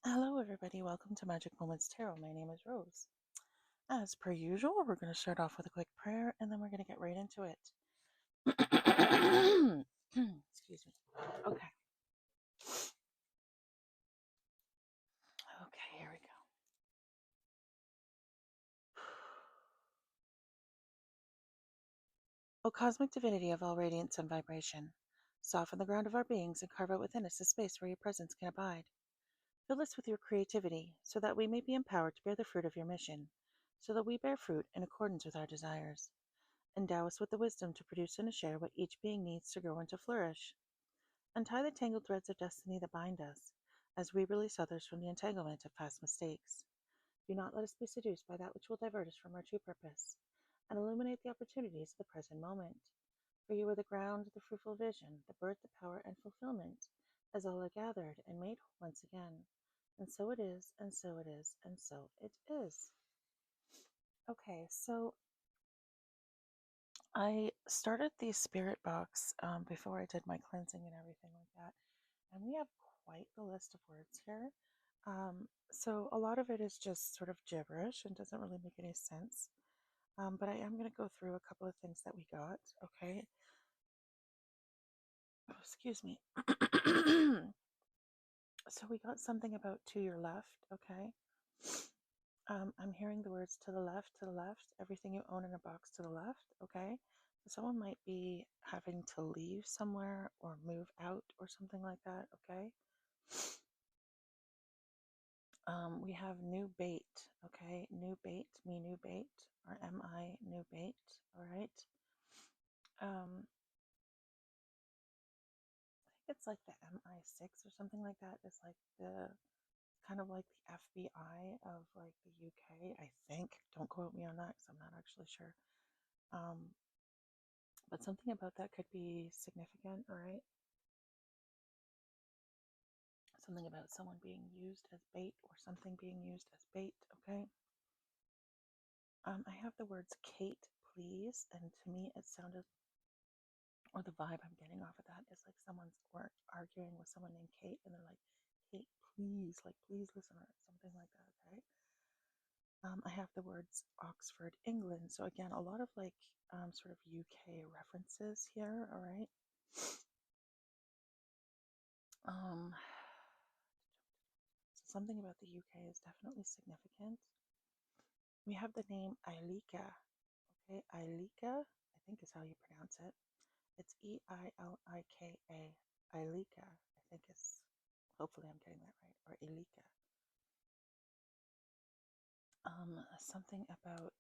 Hello, everybody. Welcome to Magic Moments Tarot. My name is Rose. As per usual, we're going to start off with a quick prayer and then we're going to get right into it. Excuse me. Okay. Okay, here we go. O cosmic divinity of all radiance and vibration, soften the ground of our beings and carve out within us a space where your presence can abide. Fill us with your creativity so that we may be empowered to bear the fruit of your mission, so that we bear fruit in accordance with our desires. Endow us with the wisdom to produce and to share what each being needs to grow and to flourish. Untie the tangled threads of destiny that bind us, as we release others from the entanglement of past mistakes. Do not let us be seduced by that which will divert us from our true purpose, and illuminate the opportunities of the present moment. For you are the ground, the fruitful vision, the birth, the power, and fulfillment, as all are gathered and made whole once again. And so it is, and so it is, and so it is. Okay, so I started the spirit box before I did my cleansing and everything like that. And we have quite the list of words here. So a lot of it is just sort of gibberish and doesn't really make any sense. But I am going to go through a couple of things that we got. Okay. Oh, excuse me. So we got something about to your left. Okay. I'm hearing the words to the left, everything you own in a box to the left. Okay. So someone might be having to leave somewhere or move out or something like that. Okay. We have new bait, okay? New bait, me new bait, or am I new bait, all right? I think it's like the MI6 or something like that. It's like the kind of like the FBI of like the UK, I think. Don't quote me on that because I'm not actually sure. But something about that could be significant, all right? Something about someone being used as bait or something being used as bait, okay? I have the words Kate, please, and to me it sounded, or the vibe I'm getting off of that is like someone's arguing with someone named Kate, and they're like, Kate, please, like, please listen, or something like that, okay? I have the words Oxford, England. So again, a lot of like sort of UK references here, all right? Um, so something about the UK is definitely significant. We have the name Eilika, okay? Eilika, I think is how you pronounce it. It's Eilika. Eilika, I think is, hopefully I'm getting that right, or Elika. Something about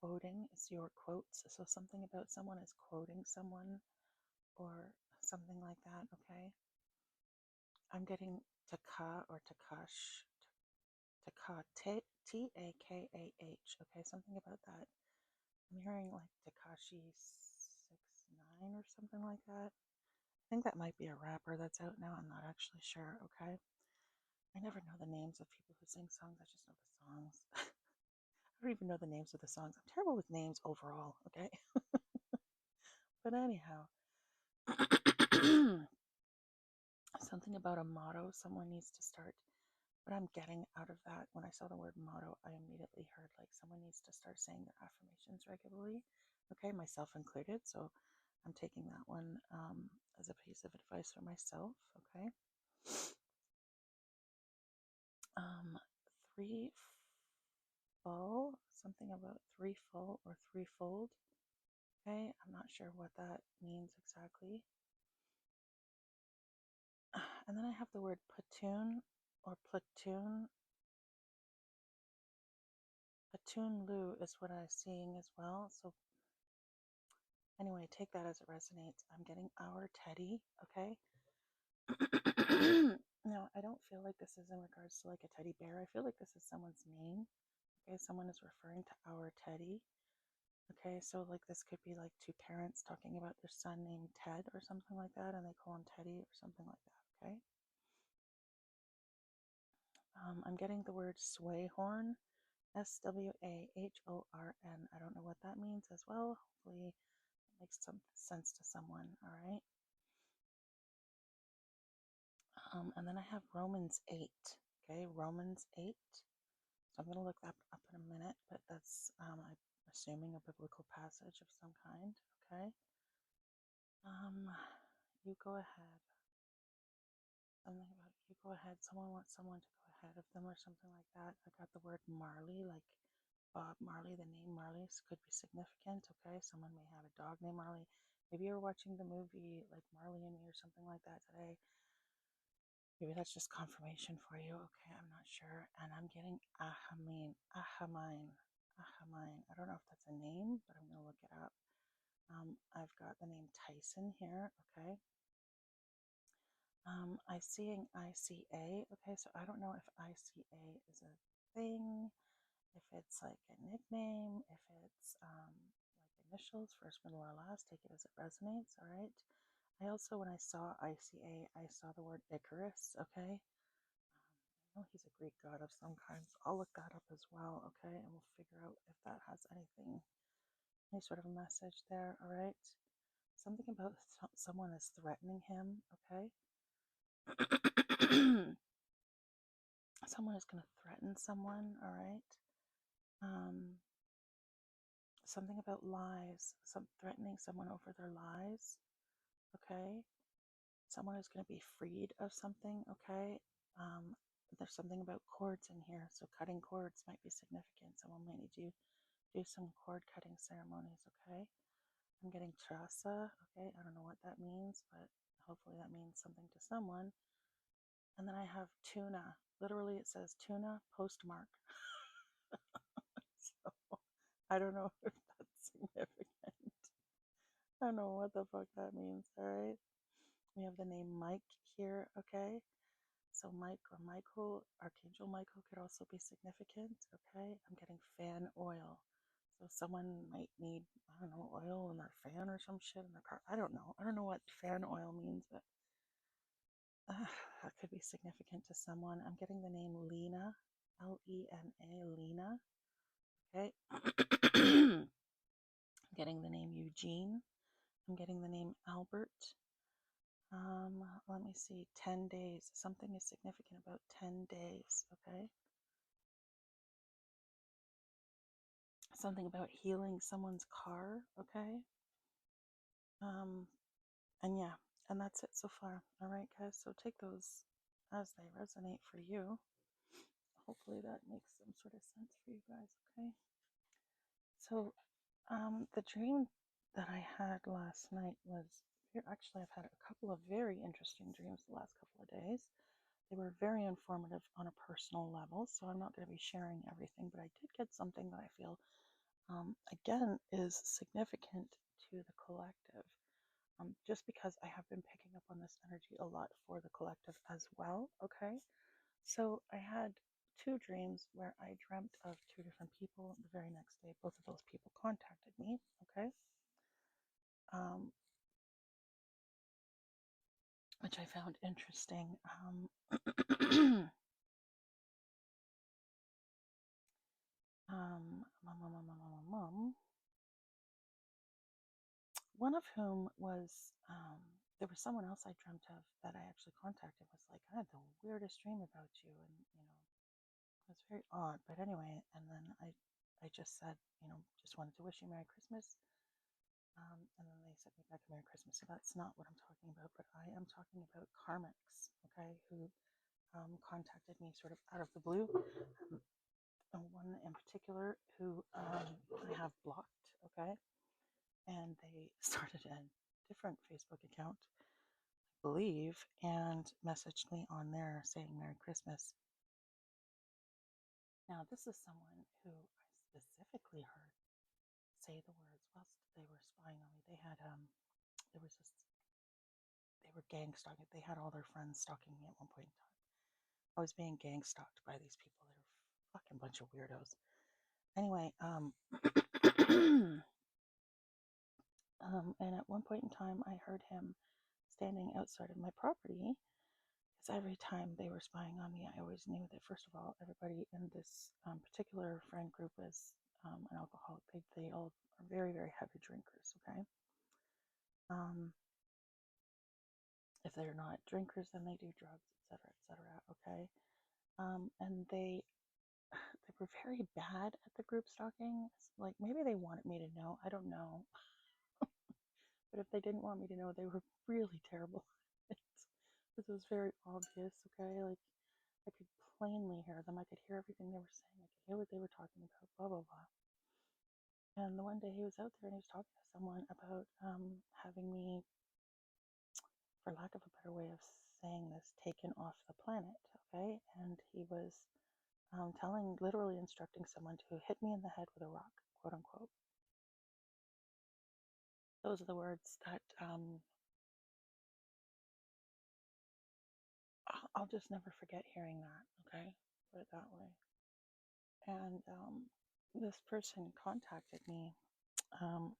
quoting is your quotes. So something about someone is quoting someone or something like that, okay? I'm getting Taka or Takash, Taka, Takah, okay? Something about that. I'm hearing like Takashi 69 or something like that. I think that might be a rapper that's out now. I'm not actually sure, okay? I never know the names of people who sing songs. I just know the songs. I don't even know the names of the songs. I'm terrible with names overall, okay? But anyhow, something about a motto someone needs to start. But I'm getting out of that, when I saw the word motto, I immediately heard like someone needs to start saying their affirmations regularly, okay, myself included. So I'm taking that one as a piece of advice for myself, okay? Um, three full, something about three full or threefold. Okay, I'm not sure what that means exactly. And then I have the word platoon or platoon. Platoon Lu is what I'm seeing as well. So anyway, take that as it resonates. I'm getting our Teddy, okay? Now, I don't feel like this is in regards to like a teddy bear. I feel like this is someone's name. Okay, someone is referring to our Teddy. Okay, so like this could be like two parents talking about their son named Ted or something like that, and they call him Teddy or something like that, okay? I'm getting the word swayhorn, Swahorn. I don't know what that means as well. Hopefully it makes some sense to someone, all right? And then I have Romans 8. Okay, Romans 8. So I'm going to look that up in a minute, but that's, I'm assuming, a biblical passage of some kind. Okay. Um, you go ahead. Something about you go ahead. Someone wants someone to go ahead of them or something like that. I got the word Marley, like Bob Marley. The name Marley could be significant. Okay, someone may have a dog named Marley. Maybe you're watching the movie like Marley and Me or something like that today. Maybe that's just confirmation for you. Okay, I'm not sure. And I'm getting Ahamine. I don't know if that's a name, but I'm gonna look it up. I've got the name Tyson here. Okay. I seeing ICA. Okay, so I don't know if ICA is a thing, if it's like a nickname, if it's like initials, first, middle, or last. Take it as it resonates. All right. I also, when I saw ICA, I saw the word Icarus. Okay. I know he's a Greek god of some kind. So I'll look that up as well. Okay, and we'll figure out if that has anything, any sort of a message there. All right. Something about someone is threatening him. Okay. Someone is going to threaten someone, all right? Something about lies, some threatening someone over their lies, okay? Someone is going to be freed of something, okay? There's something about cords in here, so cutting cords might be significant. Someone might need to do some cord cutting ceremonies, okay? I'm getting trasa, okay? I don't know what that means, but hopefully that means something to someone. And then I have tuna. Literally, it says tuna postmark. So I don't know if that's significant. I don't know what the fuck that means. All right. We have the name Mike here. Okay. So Mike or Michael, Archangel Michael could also be significant. Okay. I'm getting fan oil. So someone might need, I don't know, oil in their fan or some shit in their car. I don't know. I don't know what fan oil means, but that could be significant to someone. I'm getting the name Lena, Lena, Lena. Okay. I'm getting the name Eugene. I'm getting the name Albert. Let me see. 10 days. Something is significant about 10 days. Okay. Something about healing someone's car. Okay. Um, and yeah, and that's it so far. All right, guys. So take those as they resonate for you. Hopefully that makes some sort of sense for you guys. Okay. So, the dream that I had last night was actually, I've had a couple of very interesting dreams the last couple of days. They were very informative on a personal level, so I'm not going to be sharing everything, but I did get something that I feel, again, is significant to the collective. Just because I have been picking up on this energy a lot for the collective as well. Okay. So I had two dreams where I dreamt of two different people. The very next day, both of those people contacted me. Okay. Um, which I found interesting. One of whom was, there was someone else I dreamt of that I actually contacted, was like, I had the weirdest dream about you. And, it was very odd. But anyway, and then I just said, just wanted to wish you Merry Christmas. And then they sent me back a Merry Christmas. So that's not what I'm talking about, but I am talking about karmics, okay, who contacted me sort of out of the blue. One in particular who I have blocked, okay, and they started a different Facebook account, I believe, and messaged me on there saying Merry Christmas. Now, this is someone who I specifically heard say the words whilst they were spying on me. They had, there was this, they were gang stalking. They had all their friends stalking me at one point in time. I was being gang stalked by these people. They were fucking bunch of weirdos. Anyway, and at one point in time, I heard him standing outside of my property. Because every time they were spying on me, I always knew that, first of all, everybody in this particular friend group is an alcoholic. They all are very, very heavy drinkers, okay? If they're not drinkers, then they do drugs, etc., etc., okay? And they were very bad at the group stalking. Like maybe they wanted me to know. I don't know. But if they didn't want me to know, they were really terrible. This was very obvious, okay? Like I could plainly hear them. I could hear everything they were saying. I could hear what they were talking about, blah, blah, blah. And the one day he was out there and he was talking to someone about having me, for lack of a better way of saying this, taken off the planet, okay? And he was literally instructing someone to hit me in the head with a rock, quote unquote. Those are the words that I'll just never forget hearing that, okay? Put it that way. And this person contacted me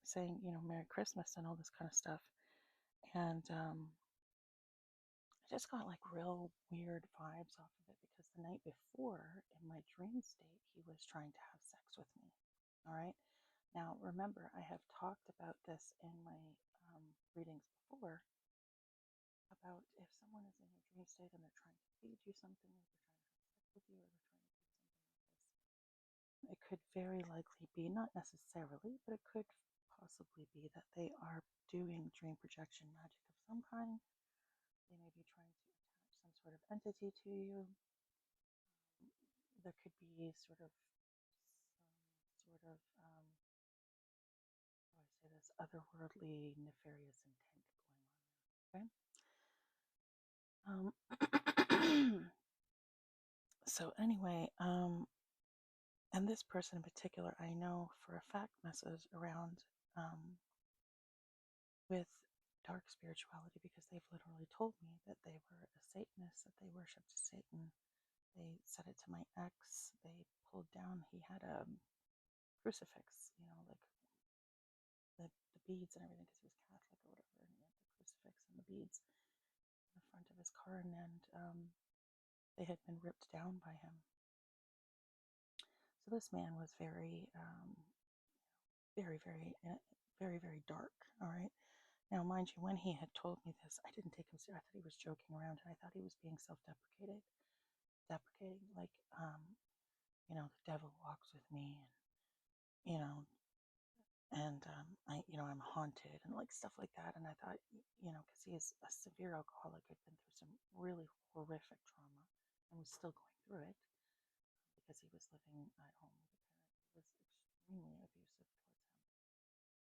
saying, Merry Christmas and all this kind of stuff. And I just got like real weird vibes off of it because the night before, in my dream state, he was trying to have sex with me. All right. Now, remember, I have talked about this in my readings before about if someone is in your dream state and they're trying to feed you something, like they're trying to have sex with you, or they're trying to do something like this, it could very likely be, not necessarily, but it could possibly be that they are doing dream projection magic of some kind. They may be trying to attach some sort of entity to you. There could be sort of how do I say this, otherworldly, nefarious intent going on there. Okay. So anyway, and this person in particular, I know for a fact messes around with dark spirituality because they've literally told me that they were a Satanist, that they worshipped Satan. They said it to my ex. They pulled down, he had a crucifix, like the beads and everything because he was Catholic or whatever, and he had the crucifix and the beads in the front of his car, and they had been ripped down by him. So this man was very, very, very, very, very dark. All right. Now, mind you, when he had told me this, I didn't take him seriously. I thought he was joking around, and I thought he was being deprecating, like, the devil walks with me, and I'm haunted, and like stuff like that. And I thought, because he's a severe alcoholic, had been through some really horrific trauma, and was still going through it because he was living at home with a parent who was extremely abusive towards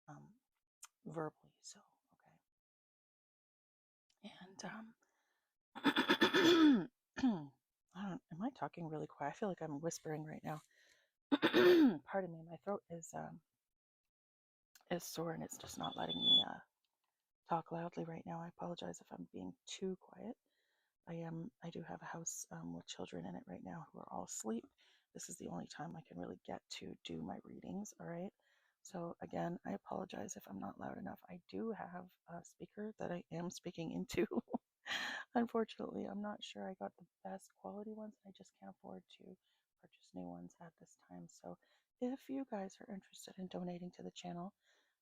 him, verbally. So, okay. And am I talking really quiet? I feel like I'm whispering right now. Pardon me, my throat is sore and it's just not letting me talk loudly right now. I apologize if I'm being too quiet. I do have a house with children in it right now who are all asleep. This is the only time I can really get to do my readings, all right? So again, I apologize if I'm not loud enough. I do have a speaker that I am speaking into. Unfortunately, I'm not sure I got the best quality ones. I just can't afford to purchase new ones at this time. So if you guys are interested in donating to the channel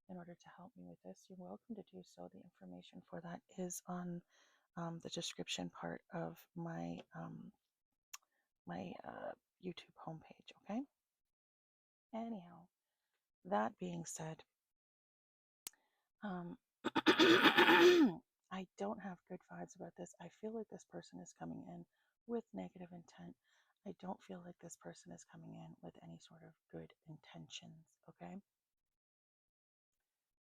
in order to help me with this, you're welcome to do so. The information for that is on the description part of my YouTube homepage, okay? Anyhow, that being said, I don't have good vibes about this. I feel like this person is coming in with negative intent. I don't feel like this person is coming in with any sort of good intentions, okay?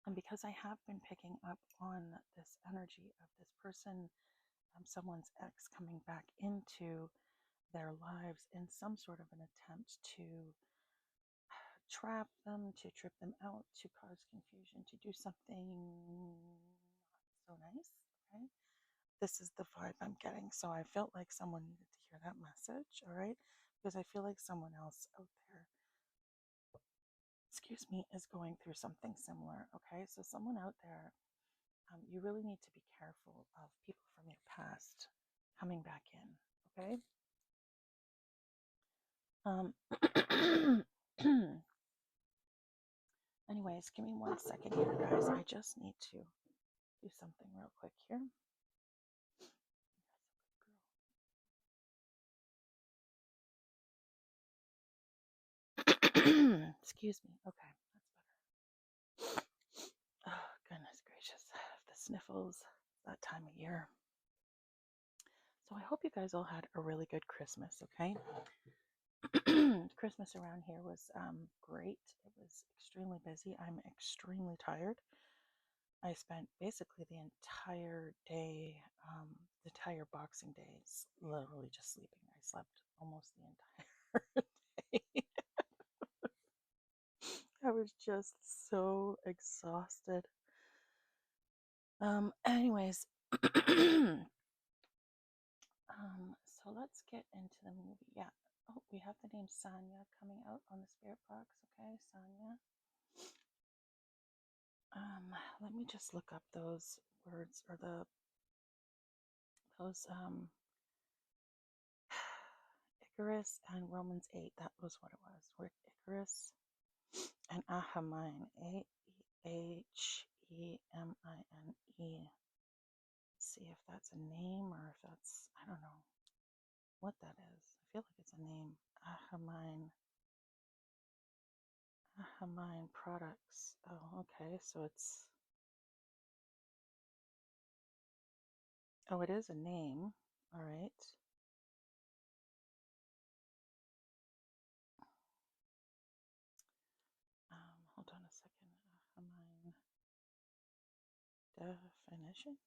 And because I have been picking up on this energy of this person, someone's ex coming back into their lives in some sort of an attempt to trap them, to trip them out, to cause confusion, to do something not so nice, okay? This is the vibe I'm getting. So I felt like someone needed to hear that message, all right? Because I feel like someone else out there, excuse me, is going through something similar, okay? So someone out there, you really need to be careful of people from your past coming back in, okay? Anyways, give me 1 second here, guys. I just need to do something real quick here. Excuse me. Okay, that's better. Oh, goodness gracious. The sniffles that time of year. So I hope you guys all had a really good Christmas, okay? Christmas around here was great. It was extremely busy. I'm extremely tired. I spent basically the entire day, the entire Boxing Day, literally just sleeping. I slept almost the entire day. I was just so exhausted. Anyways, so let's get into the movie. Yeah. Oh, we have the name Sanya coming out on the spirit box. Okay, Sanya. Let me just look up those words or those Icarus and Romans 8. That was what it was. Word Icarus and Ahamine. Ahemine. See if that's a name or if that's, I don't know what that is. I feel like it's a name. Ahamine products. Oh, okay. So it's, oh, it is a name. All right. Hold on a second. Ahamine definition.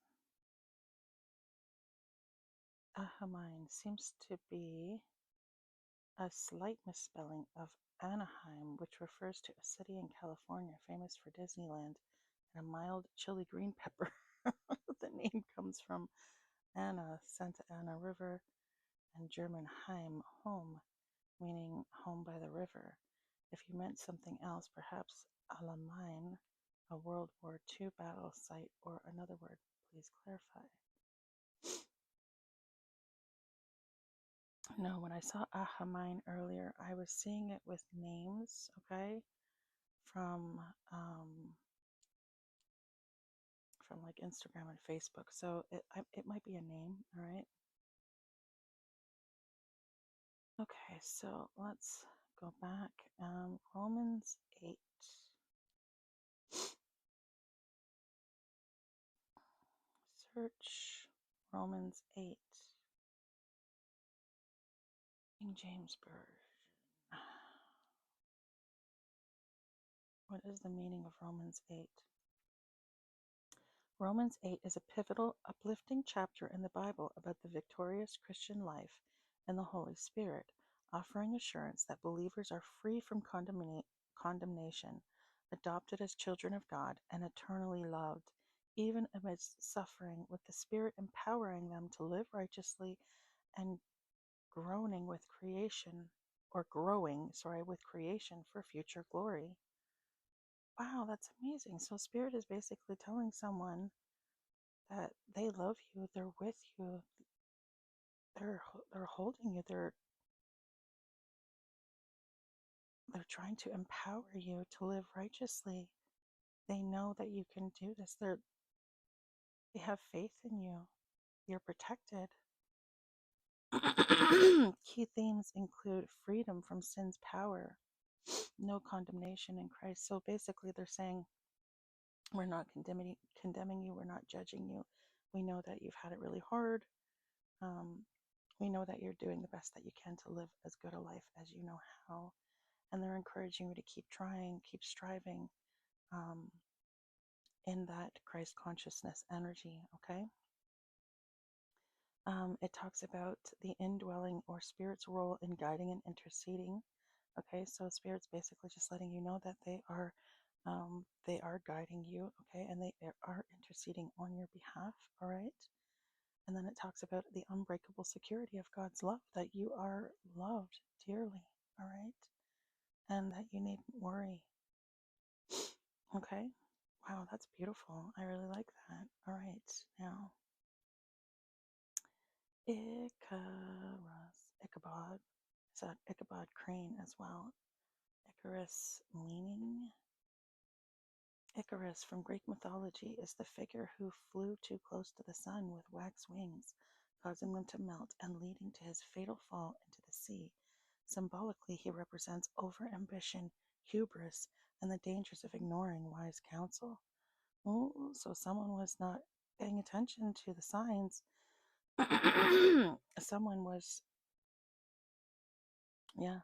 Ahamine seems to be a slight misspelling of Anaheim, which refers to a city in California famous for Disneyland and a mild chili green pepper. The name comes from Anna, Santa Ana River, and German Heim, home, meaning home by the river. If you meant something else, perhaps Alamein, a World War II battle site, or another word, please clarify. No, when I saw Ahamine earlier, I was seeing it with names, okay, from like Instagram and Facebook. So it might be a name, all right? Okay, so let's go back. Romans 8. Search Romans 8. King James Version. What is the meaning of Romans 8? Romans 8 is a pivotal, uplifting chapter in the Bible about the victorious Christian life and the Holy Spirit, offering assurance that believers are free from condemnation, adopted as children of God, and eternally loved, even amidst suffering, with the Spirit empowering them to live righteously and growing with creation for future glory. Wow, that's amazing. So Spirit is basically telling someone that they love you, they're with you, they're holding you, they're trying to empower you to live righteously. They know that you can do this. They have faith in you. You're protected. Key themes include freedom from sin's power, no condemnation in Christ. So basically they're saying we're not condemning you, we're not judging you. We know that you've had it really hard. We know that you're doing the best that you can to live as good a life as you know how. And they're encouraging you to keep trying, keep striving in that Christ consciousness energy, okay? It talks about the indwelling or Spirit's role in guiding and interceding. Okay, so Spirit's basically just letting you know that they are guiding you, okay, and they are interceding on your behalf, all right? And then it talks about the unbreakable security of God's love, that you are loved dearly, all right? And that you needn't worry. Okay? Wow, that's beautiful. I really like that. All right, now, Ichabod. Is that Ichabod Crane as well? Icarus meaning? Icarus from Greek mythology is the figure who flew too close to the sun with wax wings, causing them to melt and leading to his fatal fall into the sea. Symbolically, he represents overambition, hubris, and the dangers of ignoring wise counsel. Oh, so someone was not paying attention to the signs. Someone was, yeah,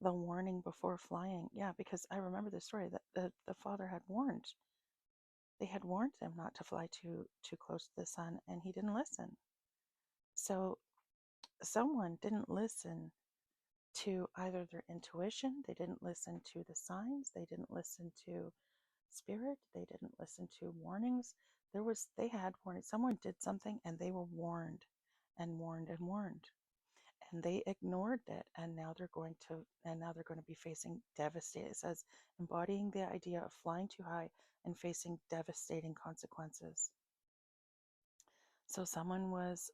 the warning before flying. Yeah, because I remember the story that the father had warned. They had warned him not to fly too close to the sun, and he didn't listen. So someone didn't listen to either their intuition, they didn't listen to the signs, they didn't listen to spirit, they didn't listen to warnings. They had warning. Someone did something and they were warned and warned and warned. And they ignored it, and now they're going to be facing devastating. It says embodying the idea of flying too high and facing devastating consequences. So someone was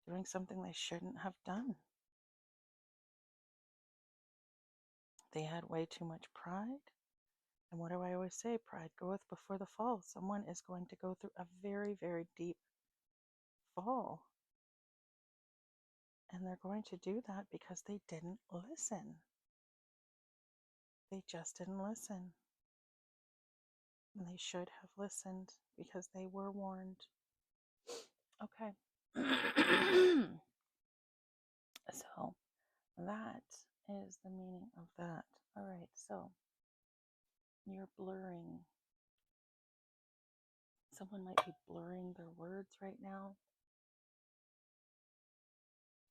doing something they shouldn't have done. They had way too much pride. And what do I always say? Pride goeth before the fall. Someone is going to go through a very, very deep fall. And they're going to do that because they didn't listen. They just didn't listen. And they should have listened because they were warned. Okay. So that is the meaning of that. All right. So you're blurring. Someone might be blurring their words right now.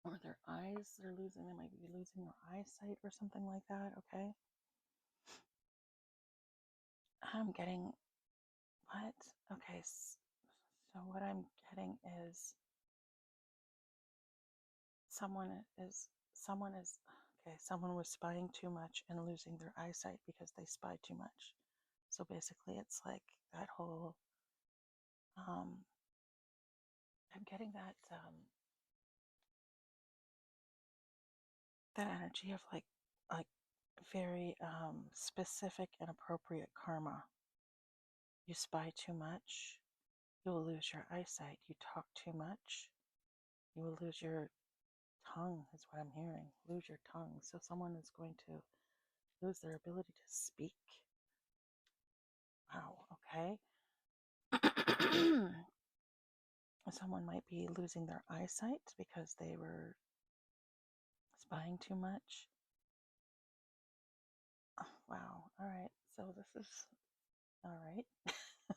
Or their eyes, they might be losing their eyesight or something like that, okay? I'm getting, what? Okay, so what I'm getting is someone was spying too much and losing their eyesight because they spied too much. So basically it's like that whole, I'm getting that energy of like very specific and appropriate karma. You spy too much, you will lose your eyesight. You talk too much, you will lose your tongue, is what I'm hearing. Lose your tongue. So someone is going to lose their ability to speak. Wow, okay. Someone might be losing their eyesight because they were spying too much. Oh, wow, all right. So this is all right.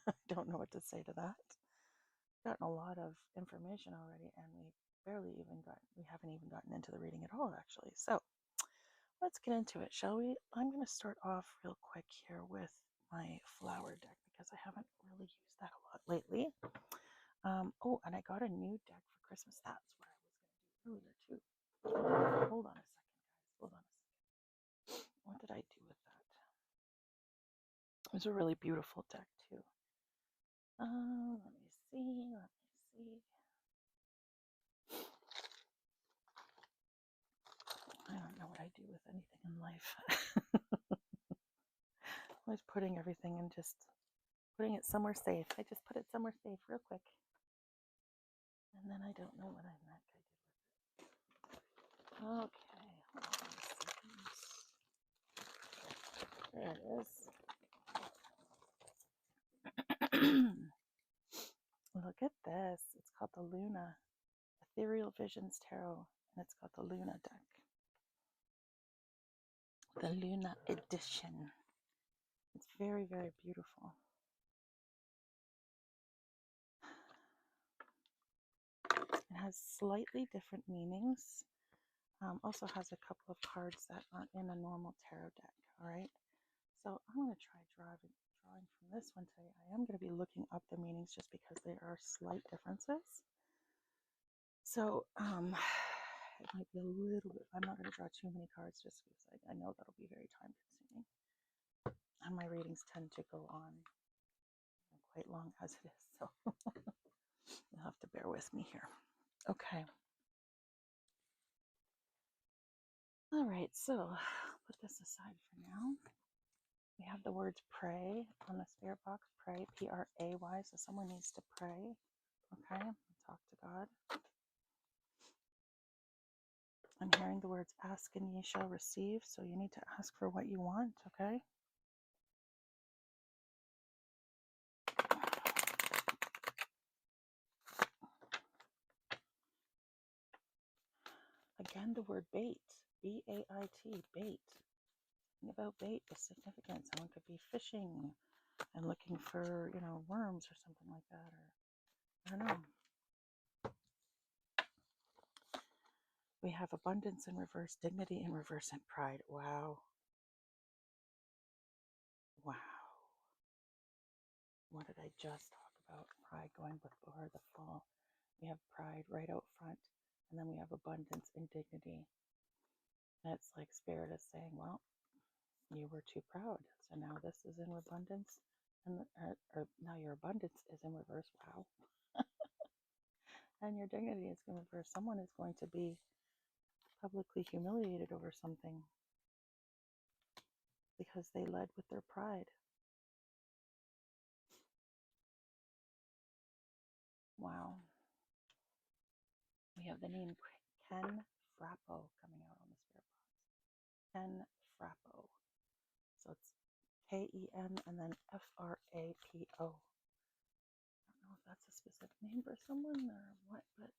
I don't know what to say to that. Gotten a lot of information already, and we haven't even gotten into the reading at all, actually. So let's get into it, shall we? I'm going to start off real quick here with my flower deck because I haven't really used that a lot lately. Oh, and I got a new deck for Christmas. That's what I was going to do earlier too. Hold on a second, guys. Hold on a second. What did I do with that? It was a really beautiful deck too. Let me see. I don't know what I do with anything in life. I was putting everything and just putting it somewhere safe. I just put it somewhere safe real quick. And then I don't know what I did with it. Okay, hold on a second. There it is. Look at this. It's called the Luna Ethereal Visions Tarot, and it's got the Luna deck. The Luna edition. It's very, very beautiful. It has slightly different meanings. Also has a couple of cards that aren't in a normal tarot deck. All right. So I'm going to try drawing from this one today. I am going to be looking up the meanings just because there are slight differences. So it might be a little bit. I'm not going to draw too many cards just because I know that'll be very time consuming. And my readings tend to go on quite long as it is. So you'll have to bear with me here. Okay. All right. So put this aside for now. We have the words pray on the spirit box. Pray, P-R-A-Y. So someone needs to pray. Okay. Talk to God. I'm hearing the words ask and ye shall receive, so you need to ask for what you want, okay? Again, the word bait, B-A-I-T, bait. Something about bait with significance. Someone could be fishing and looking for, worms or something like that, or I don't know. We have abundance in reverse, dignity in reverse, and pride. Wow. Wow. What did I just talk about? Pride going before the fall. We have pride right out front, and then we have abundance and dignity. And it's like Spirit is saying, well, you were too proud. So now this is in abundance, and or now your abundance is in reverse. Wow. And your dignity is in reverse. Someone is going to be publicly humiliated over something because they led with their pride. Wow. We have the name Ken Frappo coming out on the Spirit box. Ken Frappo. So it's K-E-N and then F-R-A-P-O. I don't know if that's a specific name for someone or what, but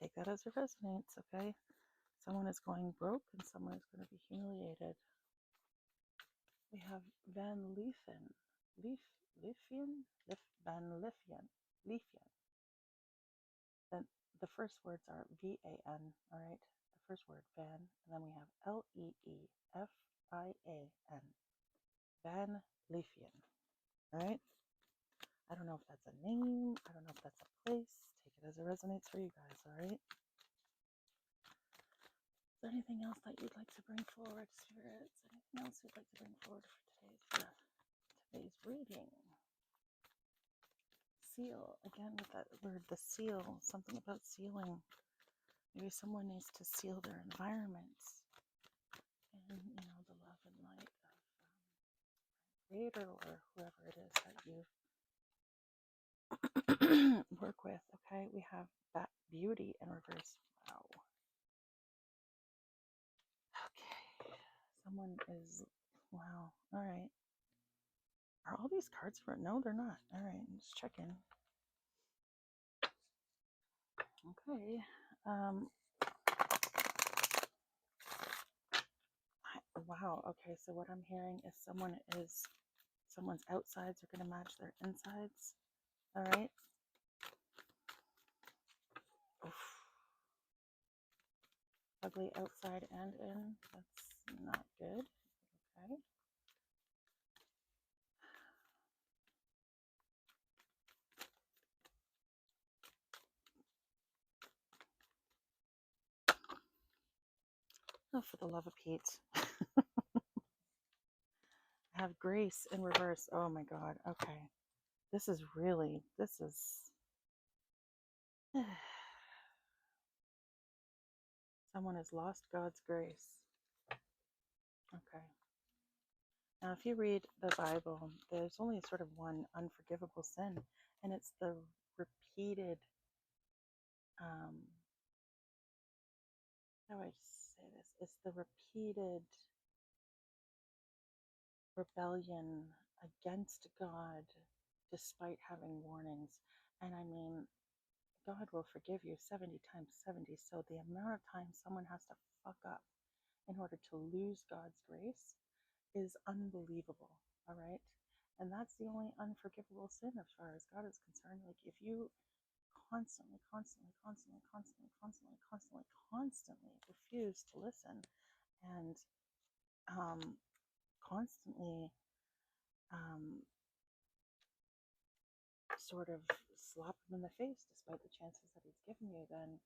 take that as it resonates, okay? Someone is going broke and someone is going to be humiliated. We have Van Leefen. Van Leefian. Then the first words are V-A-N, all right? The first word, Van, and then we have L-E-E-F-I-A-N. Van Leefian, all right? I don't know if that's a name. I don't know if that's a place. Take it as it resonates for you guys, all right? Is there anything else that you'd like to bring forward, spirits? Anything else you'd like to bring forward for today's reading? Seal, again with that word, the seal, something about sealing. Maybe someone needs to seal their environments in, the love and light of Creator or whoever it is that you work with. Okay, we have that beauty in reverse. Wow. Okay, someone is, wow. All right. Are all these cards for? No, they're not. All right, I'm just checking. Okay. Wow. Okay, so what I'm hearing is someone's outsides are going to match their insides. All right. Oof. Ugly outside and in. That's not good. Okay. Oh, for the love of Pete. I have grace in reverse. Oh my God. Okay. This is. Someone has lost God's grace. Okay. Now, if you read the Bible, there's only sort of one unforgivable sin, and it's the repeated, how do I say this? It's the repeated rebellion against God despite having warnings. And I mean, God will forgive you 70 times 70. So the amount of time someone has to fuck up in order to lose God's grace is unbelievable. All right. And that's the only unforgivable sin as far as God is concerned. Like if you constantly refuse to listen and constantly sort of slap him in the face despite the chances that he's given you, then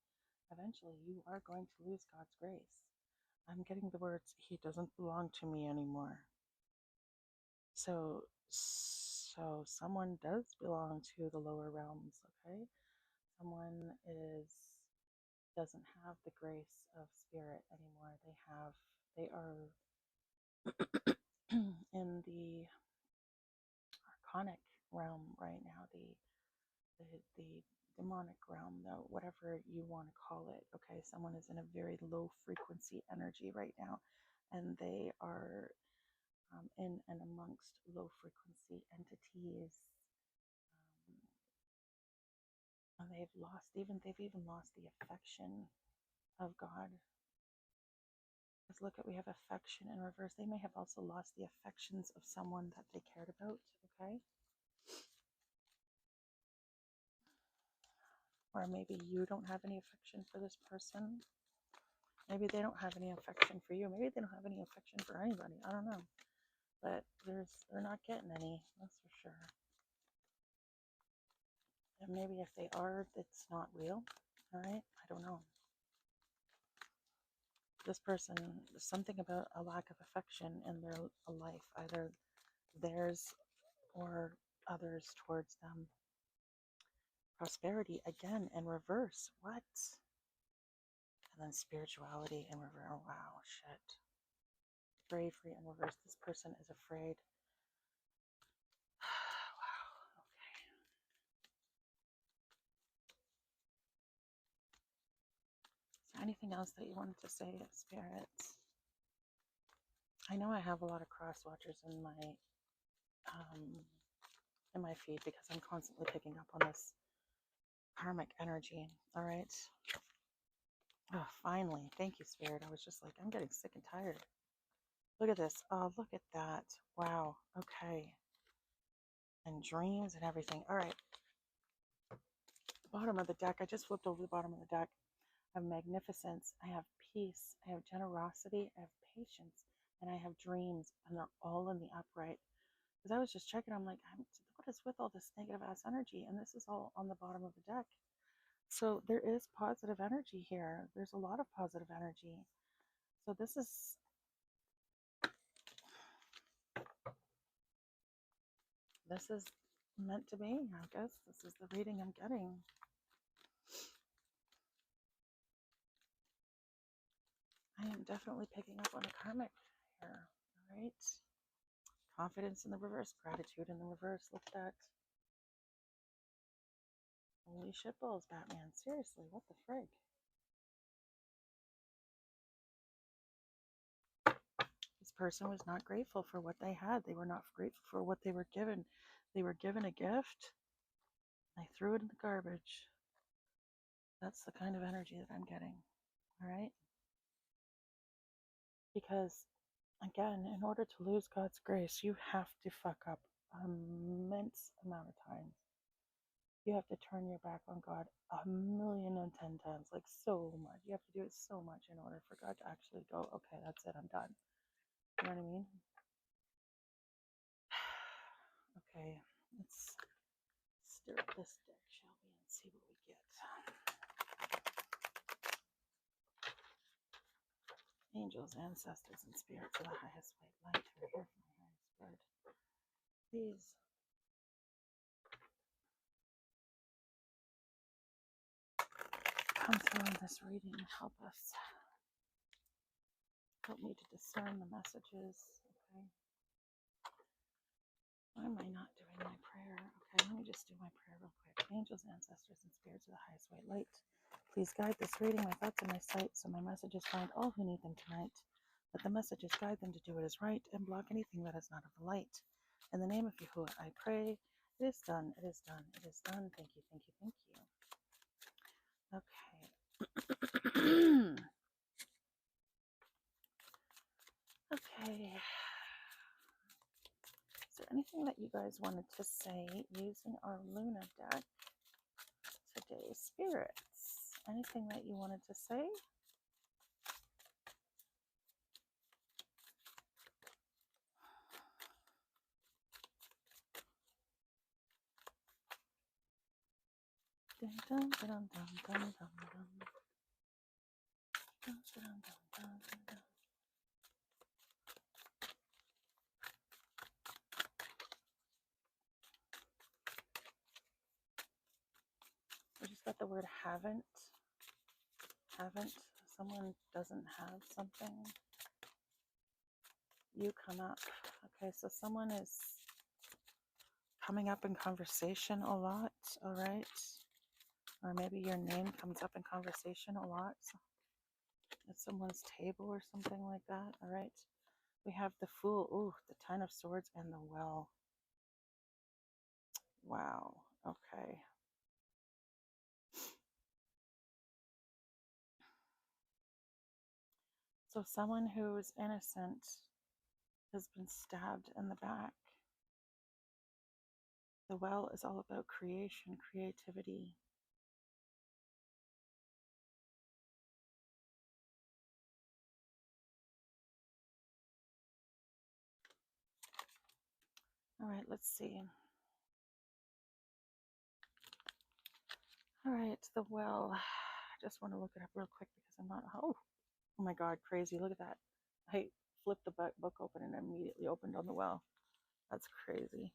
eventually you are going to lose God's grace. I'm getting the words, he doesn't belong to me anymore. So someone does belong to the lower realms, okay? Someone doesn't have the grace of spirit anymore. They are in the archonic realm right now, the demonic realm, though, whatever you want to call it. Okay, someone is in a very low frequency energy right now, and they are in and amongst low frequency entities. And they've even lost the affection of God. Let's look at, we have affection in reverse. They may have also lost the affections of someone that they cared about. Okay. Or maybe you don't have any affection for this person. Maybe they don't have any affection for you. Maybe they don't have any affection for anybody. I don't know. But they're not getting any, that's for sure. And maybe if they are, it's not real. All right? I don't know. This person, something about a lack of affection in their life, either theirs or others towards them. Prosperity again in reverse. What? And then spirituality in reverse. Oh, wow, shit. Bravery in reverse. This person is afraid. Wow. Okay. Is there anything else that you wanted to say, spirits? I know I have a lot of cross watchers in my feed because I'm constantly picking up on this karmic energy. All right. Oh, finally. Thank you, Spirit. I was just like, I'm getting sick and tired. Look at this. Oh, look at that. Wow. Okay. And dreams and everything. All right. Bottom of the deck. I just flipped over the bottom of the deck. I have magnificence. I have peace. I have generosity. I have patience. And I have dreams. And they're all in the upright. Because I was just checking. I'm like, what is with all this negative ass energy? And this is all on the bottom of the deck. So there is positive energy here. There's a lot of positive energy. So this is meant to be, I guess. This is the reading I'm getting. I am definitely picking up on a karmic here. All right. Confidence in the reverse, gratitude in the reverse. Look at that. Holy shitballs, Batman. Seriously, what the frig? This person was not grateful for what they had. They were not grateful for what they were given. They were given a gift. They threw it in the garbage. That's the kind of energy that I'm getting. All right. Because, again, in order to lose God's grace, you have to fuck up an immense amount of times. You have to turn your back on God 1,010,000 times, like so much. You have to do it so much in order for God to actually go, okay, that's it, I'm done. You know what I mean? Okay, let's stir up this deck, shall we, and see what we get. Angels, ancestors, and spirits of the highest white light who are here for my highest good. Please come through in this reading and help us. Help me to discern the messages. Okay. Why am I not doing my prayer? Okay, let me just do my prayer real quick. Angels, ancestors, and spirits of the highest white light, please guide this reading, my thoughts and my sight, so my messages find all who need them tonight. Let the messages guide them to do what is right and block anything that is not of the light. In the name of Yahuwah, I pray. It is done. It is done. It is done. Thank you. Thank you. Thank you. Okay. Okay. Is there anything that you guys wanted to say using our Luna deck today, spirits? Anything that you wanted to say? Dun, dun, dun, dun, dun, dun, dun. Dun, dun, dun, dun, dun. We just got the word haven't. Haven't. Someone doesn't have something. You come up. Okay, so someone is coming up in conversation a lot. All right. Or maybe your name comes up in conversation a lot at someone's table or something like that. All right. We have the Fool. Ooh, the Ten of Swords and the Well. Wow. Okay. So someone who's innocent has been stabbed in the back. The Well is all about creation, creativity. All right, let's see. All right, the Well. I just want to look it up real quick because I'm not. Oh my God, crazy. Look at that. I flipped the book open and immediately opened on the Well. That's crazy.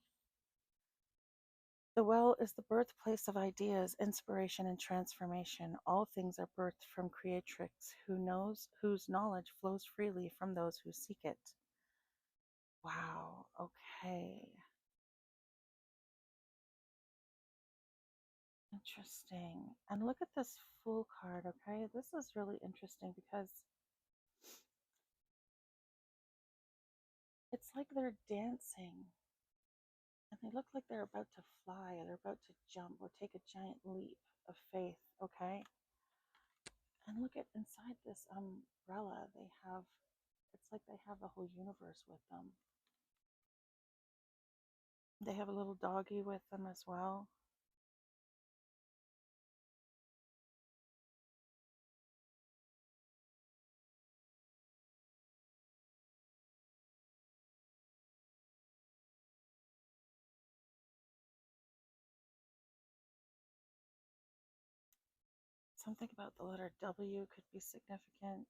The Well is the birthplace of ideas, inspiration, and transformation. All things are birthed from creatrix whose knowledge flows freely from those who seek it. Wow, okay. Interesting. And look at this Fool card, okay? This is really interesting because it's like they're dancing and they look like they're about to fly or they're about to jump or take a giant leap of faith, okay? And look at inside this umbrella, it's like they have the whole universe with them. They have a little doggy with them as well. Something about the letter W could be significant.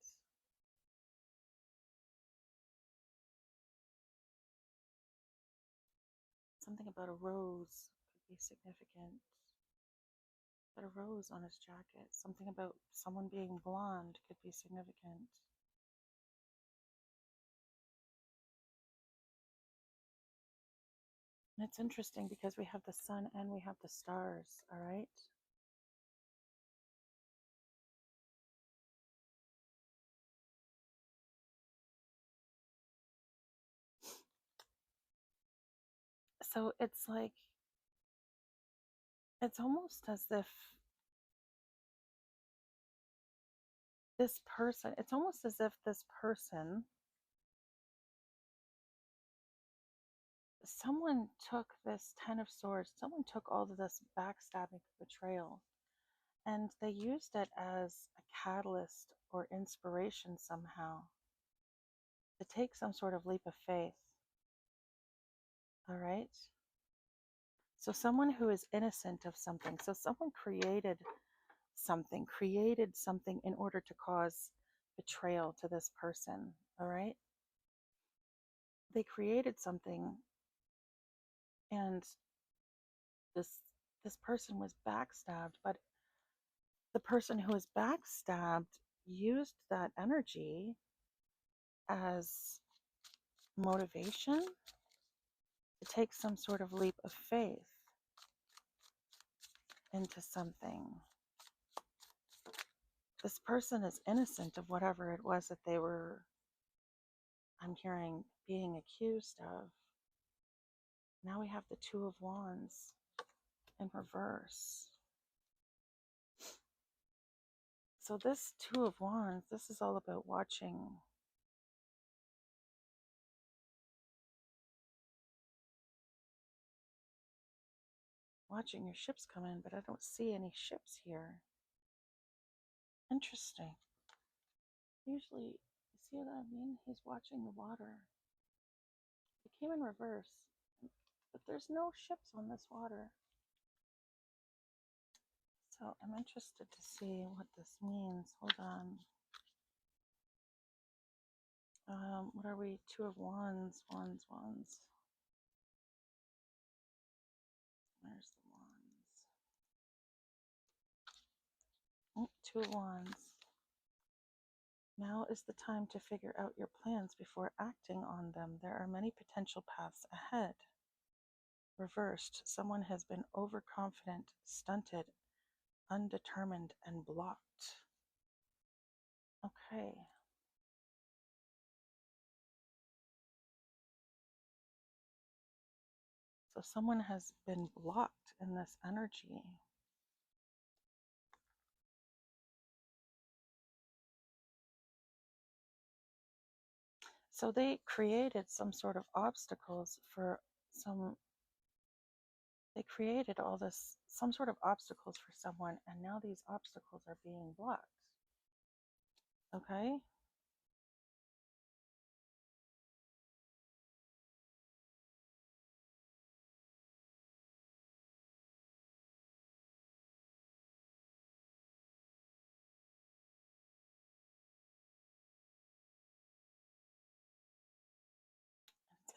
Something about a rose could be significant. But a rose on his jacket. Something about someone being blonde could be significant. And it's interesting because we have the sun and we have the stars, all right? So it's like, it's almost as if it's almost as if this person, someone took this Ten of Swords, someone took all of this backstabbing, betrayal, and they used it as a catalyst or inspiration somehow to take some sort of leap of faith. All right. So, someone who is innocent of something, so someone created something in order to cause betrayal to this person. All right. They created something, and this this person was backstabbed, but the person who was backstabbed used that energy as motivation to take some sort of leap of faith into something. This person is innocent of whatever it was that they were, I'm hearing, being accused of. Now we have the Two of Wands in reverse. So this Two of Wands, this is all about watching your ships come in, but I don't see any ships here. Interesting. Usually, you see what I mean? He's watching the water. It came in reverse, but there's no ships on this water. So I'm interested to see what this means. Hold on. What are we? Two of Wands, Wands, Wands. Where's the Wands? Oh, Two of Wands. Now is the time to figure out your plans before acting on them. There are many potential paths ahead. Reversed, someone has been overconfident, stunted, undetermined and blocked. Okay. So someone has been blocked in this energy. So they created some sort of obstacles for some, they created all this, some sort of obstacles for someone, and now these obstacles are being blocked. Okay?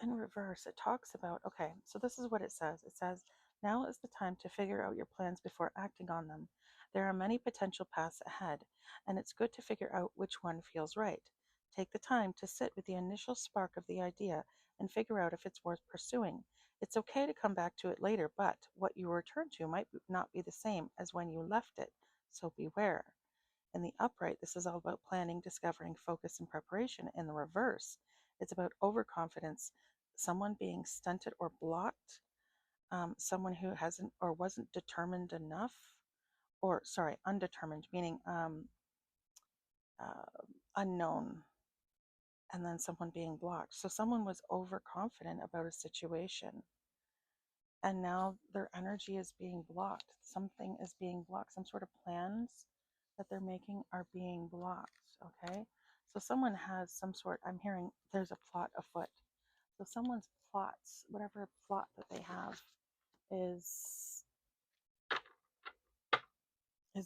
In reverse, it talks about, okay, so this is what it says. It says, now is the time to figure out your plans before acting on them. There are many potential paths ahead, and it's good to figure out which one feels right. Take the time to sit with the initial spark of the idea and figure out if it's worth pursuing. It's okay to come back to it later, but what you return to might not be the same as when you left it, so beware. In the upright, this is all about planning, discovering, focus, and preparation. In the reverse, it's about overconfidence, someone being stunted or blocked, someone who hasn't or wasn't determined enough, or sorry, undetermined, meaning unknown, and then someone being blocked. So someone was overconfident about a situation, and now their energy is being blocked. Something is being blocked. Some sort of plans that they're making are being blocked. Okay. So someone has some sort, I'm hearing there's a plot afoot. So someone's plots, whatever plot that they have, is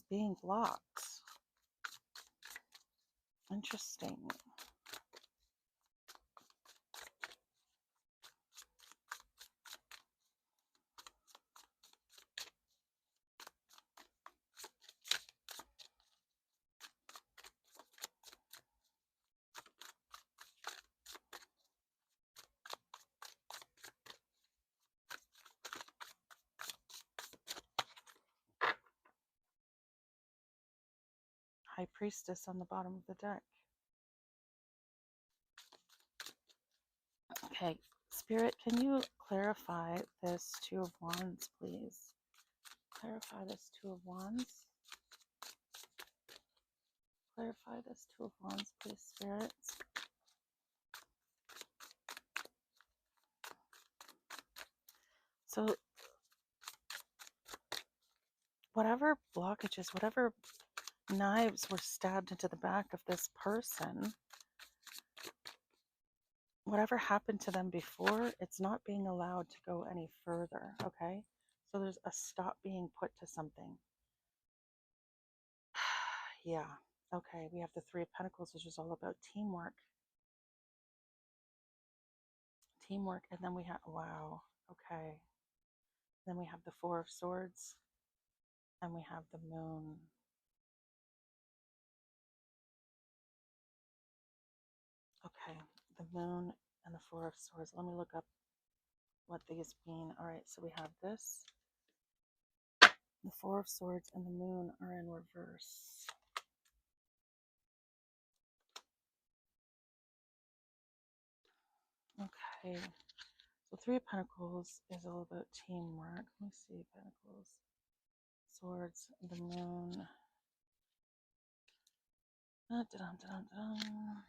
being blocked. Interesting. High Priestess on the bottom of the deck. Okay, Spirit, can you clarify this Two of Wands, please? Clarify this Two of Wands. Clarify this Two of Wands, please, Spirit. So, whatever blockages, whatever knives were stabbed into the back of this person, whatever happened to them before, it's not being allowed to go any further, okay? So there's a stop being put to something. Yeah, okay, we have the Three of Pentacles, which is all about teamwork. Teamwork, and then we have, wow, okay. Then we have the Four of Swords, and we have the Moon. Okay, the Moon and the Four of Swords. Let me look up what these mean. All right, so we have this. The Four of Swords and the Moon are in reverse. Okay, so Three of Pentacles is all about teamwork. Let me see, Pentacles, Swords, the Moon. Da-dum-dum-dum.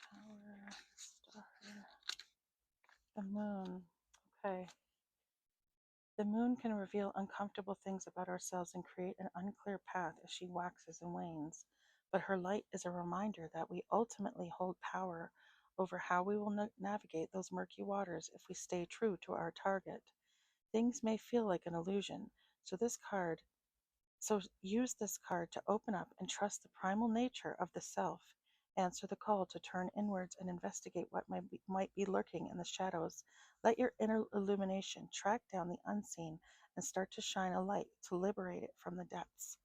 Tower, Star, the Moon. Okay. The Moon can reveal uncomfortable things about ourselves and create an unclear path as she waxes and wanes. But her light is a reminder that we ultimately hold power over how we will navigate those murky waters if we stay true to our target. Things may feel like an illusion, So this card, so use this card to open up and trust the primal nature of the self. Answer the call to turn inwards and investigate what might be lurking in the shadows. Let your inner illumination track down the unseen and start to shine a light to liberate it from the depths.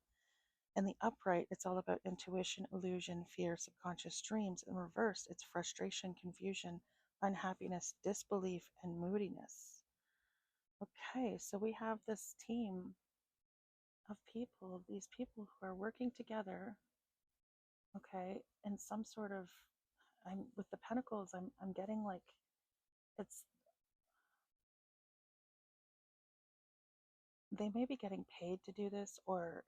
In the upright, it's all about intuition, illusion, fear, subconscious dreams. In reverse, it's frustration, confusion, unhappiness, disbelief, and moodiness. Okay, so we have this team of people, these people who are working together, okay, in some sort of, I'm with the pentacles, I'm getting like it's they may be getting paid to do this, or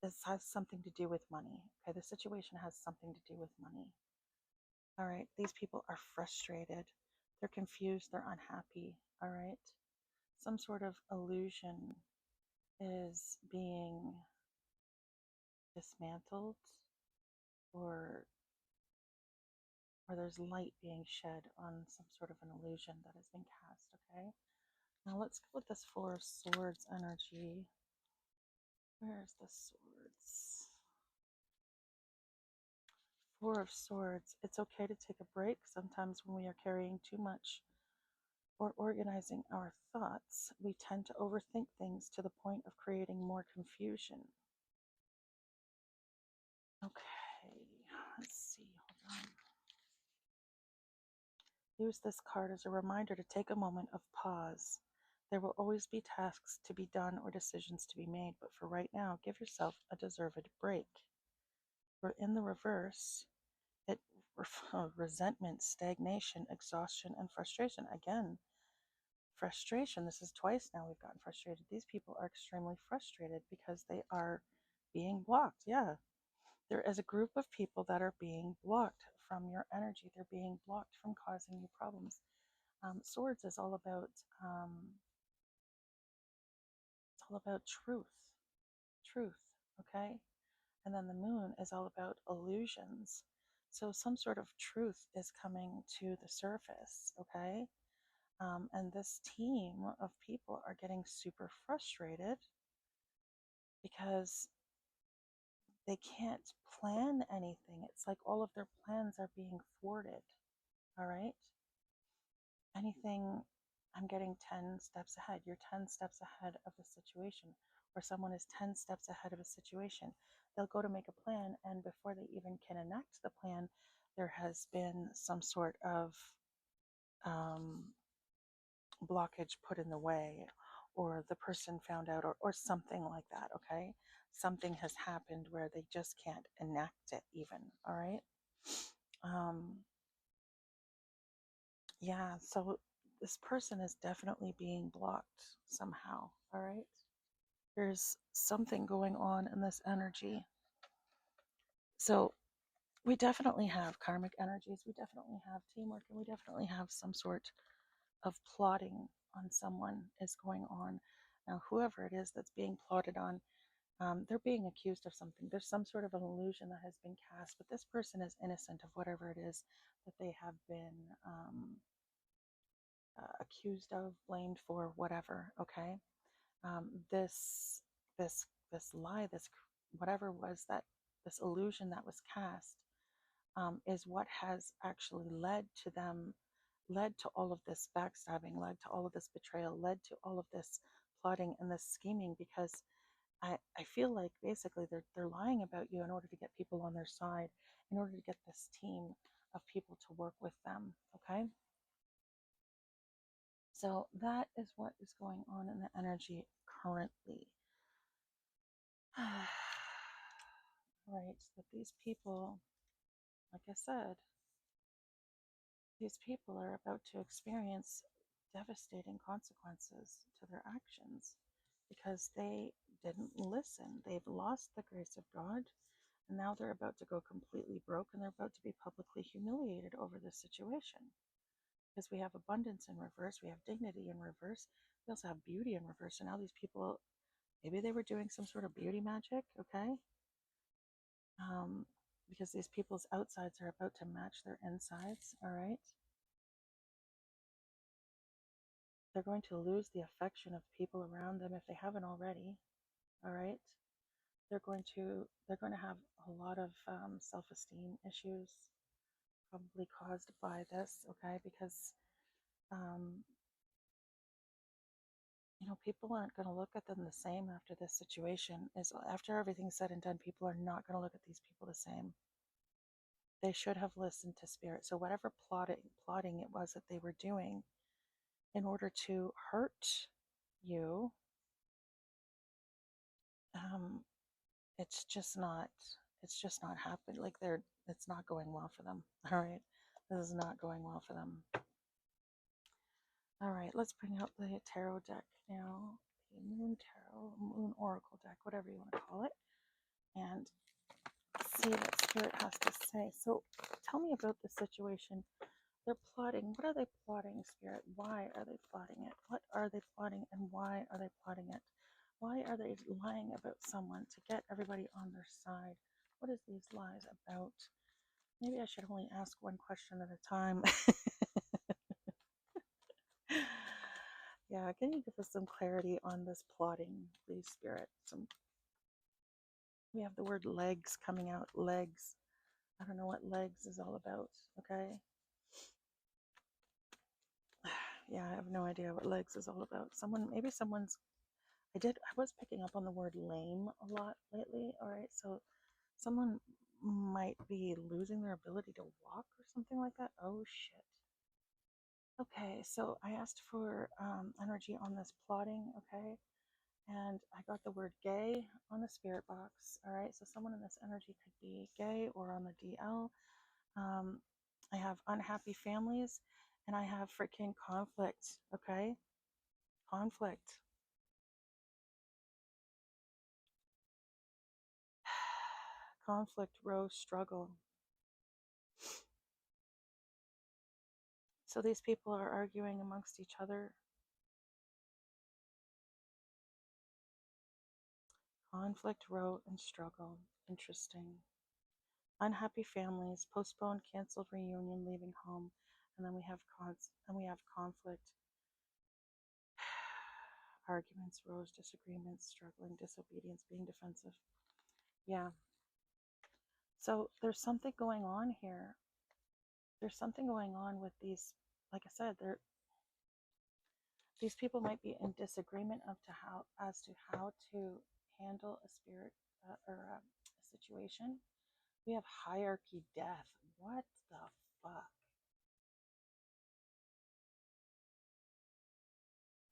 this has something to do with money. Okay, the situation has something to do with money. All right, these people are frustrated, they're confused, they're unhappy. All right, some sort of illusion is being dismantled, or there's light being shed on some sort of an illusion that has been cast. Okay, now let's go with this Four of Swords energy. Where's the swords? Four of Swords. It's okay to take a break sometimes when we are carrying too much or organizing our thoughts. We tend to overthink things to the point of creating more confusion. Okay, let's see. Hold on. Use this card as a reminder to take a moment of pause. There will always be tasks to be done or decisions to be made, but for right now, give yourself a deserved break. We're in the reverse. It resentment, stagnation, exhaustion, and frustration. Again, frustration. This is twice now we've gotten frustrated. These people are extremely frustrated because they are being blocked. Yeah, there is a group of people that are being blocked from your energy. They're being blocked from causing you problems. Swords is um, it's all about truth. Okay, and then the moon is all about illusions. So some sort of truth is coming to the surface. Okay, and this team of people are getting super frustrated because they can't plan anything. It's like all of their plans are being thwarted. All right, anything, I'm getting 10 steps ahead. You're 10 steps ahead of the situation, or someone is 10 steps ahead of a situation. They'll go to make a plan, and before they even can enact the plan, there has been some sort of um, blockage put in the way, or the person found out, or something like that. Okay, something has happened where they just can't enact it even. All right. um, Yeah, so this person is definitely being blocked somehow. All right. There's something going on in this energy. So we definitely have karmic energies, we definitely have teamwork, and we definitely have some sort of plotting on someone is going on. Now, whoever it is that's being plotted on, they're being accused of something. There's some sort of an illusion that has been cast, but this person is innocent of whatever it is that they have been accused of, blamed for, whatever. Okay, this this lie, this whatever was that, this illusion that was cast, is what has actually led to them, led to all of this backstabbing, led to all of this betrayal, led to all of this plotting and this scheming. Because I feel like basically they're lying about you in order to get people on their side, in order to get this team of people to work with them. Okay. So that is what is going on in the energy currently. Right, but these people, like I said, these people are about to experience devastating consequences to their actions because they didn't listen. They've lost the grace of God, and now they're about to go completely broke, and they're about to be publicly humiliated over this situation. Because we have abundance in reverse, we have dignity in reverse, we also have beauty in reverse. And now these people, maybe they were doing some sort of beauty magic. Okay, um, because these people's outsides are about to match their insides. All right. They're going to lose the affection of people around them if they haven't already. All right. They're going to have a lot of self-esteem issues, probably caused by this. Okay, because um, people aren't going to look at them the same after this situation. Is after everything's said and done, people are not going to look at these people the same. They should have listened to spirit. So whatever plotting it was that they were doing in order to hurt you, um, it's just not it's just not happening. Like it's not going well for them. All right, this is not going well for them. All right, let's bring out the tarot deck now, the moon tarot, moon oracle deck, whatever you want to call it, and see what spirit has to say. So tell me about the situation. They're plotting. What are they plotting, spirit? Why are they plotting it? What are they plotting and why are they plotting it? Why are they lying about someone to get everybody on their side? What is these lies about? Maybe I should only ask one question at a time. Yeah, can you give us some clarity on this plotting, please, spirit? We have the word legs coming out. Legs. I don't know what legs is all about. Okay. Yeah, I have no idea what legs is all about. Maybe someone's. I was picking up on the word lame a lot lately. All right, so someone might be losing their ability to walk or something like that. Oh shit. Okay, so I asked for energy on this plotting. Okay, and I got the word gay on the spirit box. All right, so someone in this energy could be gay or on the DL. Um, I have unhappy families, and I have freaking conflict. Okay, conflict. Conflict, row, struggle. So these people are arguing amongst each other. Conflict, row, and struggle. Interesting. Unhappy families, postponed, canceled reunion, leaving home, and then we have conflict, arguments, rows, disagreements, struggling, disobedience, being defensive. Yeah. So there's something going on here. There's something going on with these. Like I said, these people might be in disagreement as to how to handle a spirit or a situation. We have hierarchy death. What the fuck?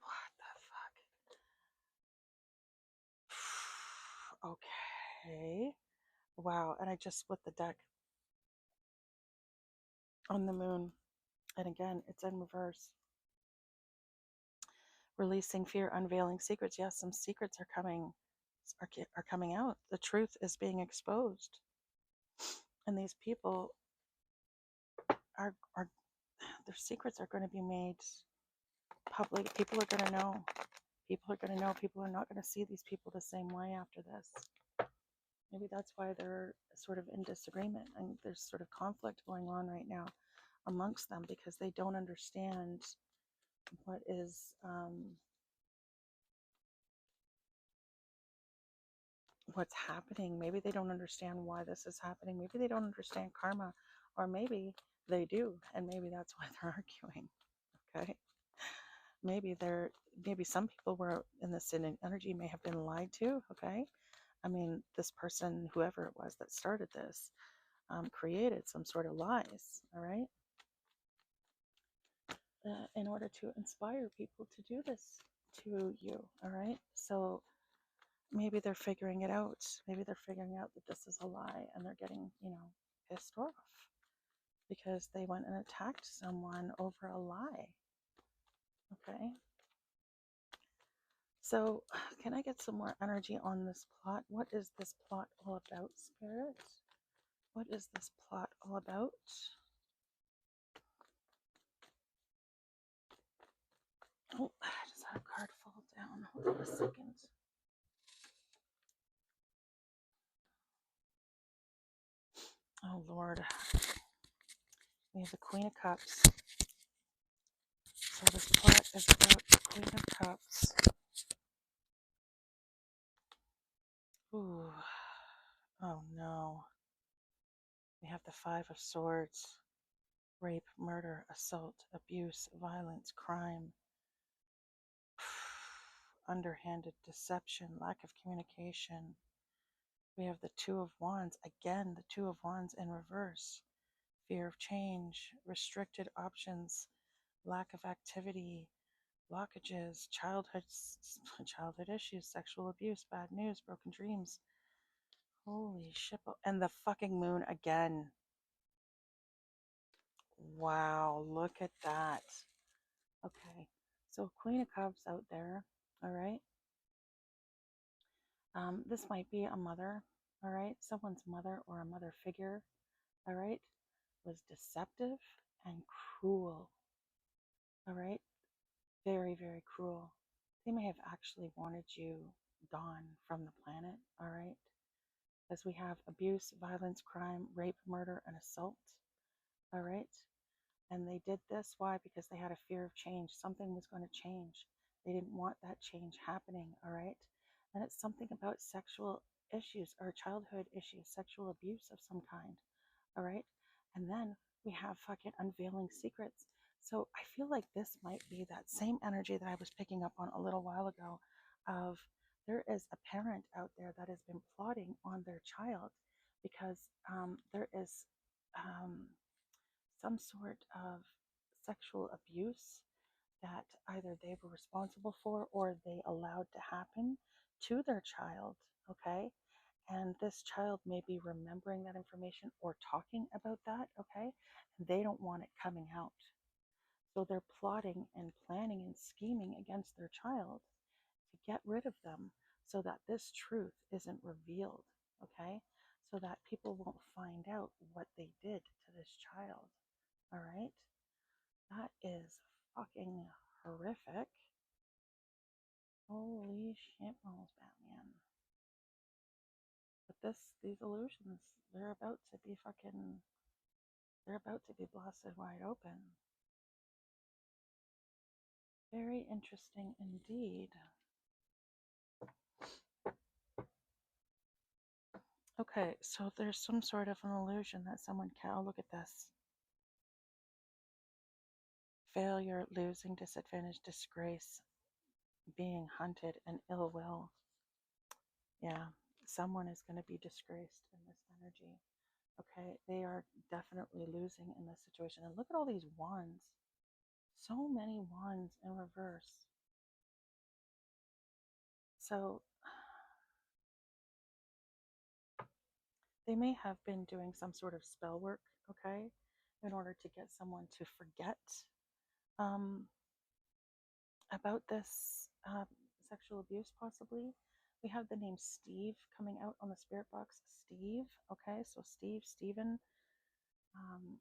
What the fuck? Okay. Wow. And I just split the deck on the moon. And again, it's in reverse. Releasing fear, unveiling secrets. Yes, some secrets are coming out. The truth is being exposed. And these people are their secrets are going to be made public. People are going to know. People are going to know. People are not going to see these people the same way after this. Maybe that's why they're sort of in disagreement and there's sort of conflict going on right now amongst them because they don't understand what is what's happening. Maybe they don't understand why this is happening. Maybe they don't understand karma, or maybe they do, and maybe that's why they're arguing. Okay, maybe some people were in this energy may have been lied to. Okay, I mean, this person, whoever it was that started this, created some sort of lies. All right, in order to inspire people to do this to you. All right, so maybe they're figuring it out. Maybe they're figuring out that this is a lie and they're getting, pissed off because they went and attacked someone over a lie. Okay. So, can I get some more energy on this plot? What is this plot all about, Spirit? What is this plot all about? Oh, I just had a card fall down. Hold on a second. Oh, Lord. We have the Queen of Cups. So this plot is about the Queen of Cups. Ooh. Oh no. We have the Five of Swords. Rape, murder, assault, abuse, violence, crime, underhanded deception, lack of communication. We have the Two of Wands. Again, the Two of Wands in reverse. Fear of change, restricted options, lack of activity, blockages, childhood issues, sexual abuse, bad news, broken dreams. Holy shit. And the fucking moon again. Wow, look at that. Okay, so Queen of Cups out there, all right? This might be a mother, all right? Someone's mother or a mother figure, all right, was deceptive and cruel, all right? Very, very cruel. They may have actually wanted you gone from the planet, all right? As we have abuse, violence, crime, rape, murder, and assault, all right? And they did this, why? Because they had a fear of change. Something was going to change. They didn't want that change happening, all right? And it's something about sexual issues or childhood issues, sexual abuse of some kind, all right? And then we have fucking unveiling secrets. So I feel like this might be that same energy that I was picking up on a little while ago of there is a parent out there that has been plotting on their child because there is some sort of sexual abuse that either they were responsible for or they allowed to happen to their child, okay? And this child may be remembering that information or talking about that, okay? And they don't want it coming out. So they're plotting and planning and scheming against their child to get rid of them so that this truth isn't revealed, okay? So that people won't find out what they did to this child, all right? That is fucking horrific. Holy shit balls, Batman. But these illusions, they're about to be blasted wide open. Very interesting indeed. Okay, so there's some sort of an illusion that someone can, oh, look at this. Failure, losing, disadvantage, disgrace, being hunted, and ill will. Yeah, someone is going to be disgraced in this energy. Okay, they are definitely losing in this situation. And look at all these wands. So many wands in reverse. So they may have been doing some sort of spell work, okay, in order to get someone to forget um, about this sexual abuse, possibly. We have the name Steve coming out on the spirit box. Steve, okay, so Steve, Stephen. Um,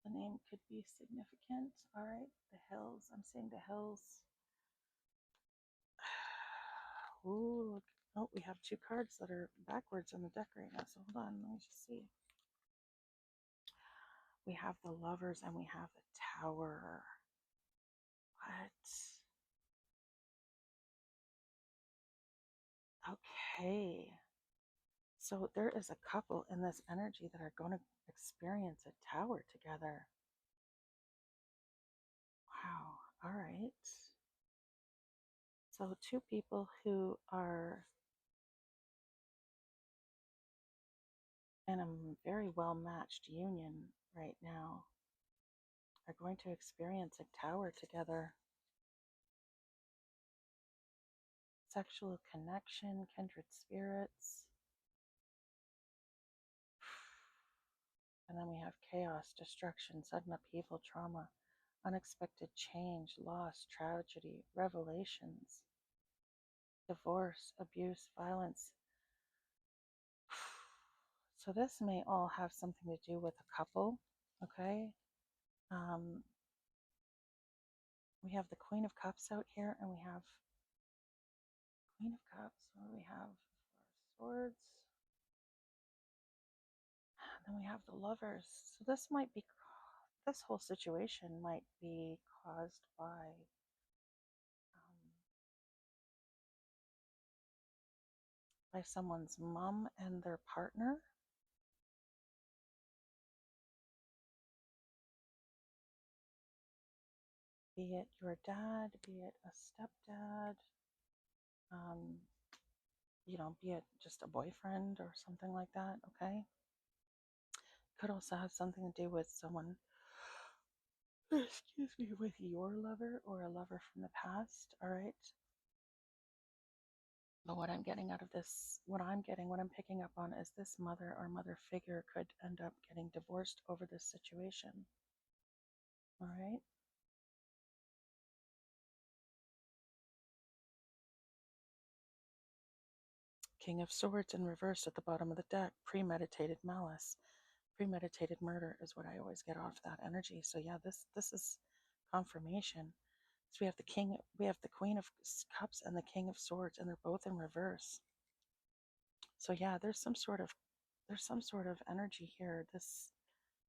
the name could be significant. All right, the hills. I'm seeing the hills. Ooh, oh, we have two cards that are backwards in the deck right now. So hold on, let me just see. We have the Lovers and we have the Tower. What? Okay. So there is a couple in this energy that are going to experience a tower together. Wow. All right. So two people who are in a very well matched union right now are going to experience a tower together. Sexual connection, kindred spirits. And then we have chaos, destruction, sudden upheaval, trauma, unexpected change, loss, tragedy, revelations, divorce, abuse, violence. So this may all have something to do with a couple, okay? Um, we have the Queen of Cups out here, and we have Queen of Cups. What do we have? Swords. And then we have the Lovers. So this might be this whole situation might be caused by someone's mom and their partner. Be it your dad, be it a stepdad, um, be it just a boyfriend or something like that, okay? Could also have something to do with someone, excuse me, with your lover or a lover from the past, all right? But what I'm getting out of this, what I'm picking up on is this mother or mother figure could end up getting divorced over this situation, all right? King of Swords in reverse at the bottom of the deck, premeditated malice. Premeditated murder is what I always get off that energy. So yeah, this is confirmation. So we have the Queen of Cups and the King of Swords, and they're both in reverse. So yeah, there's some sort of energy here. This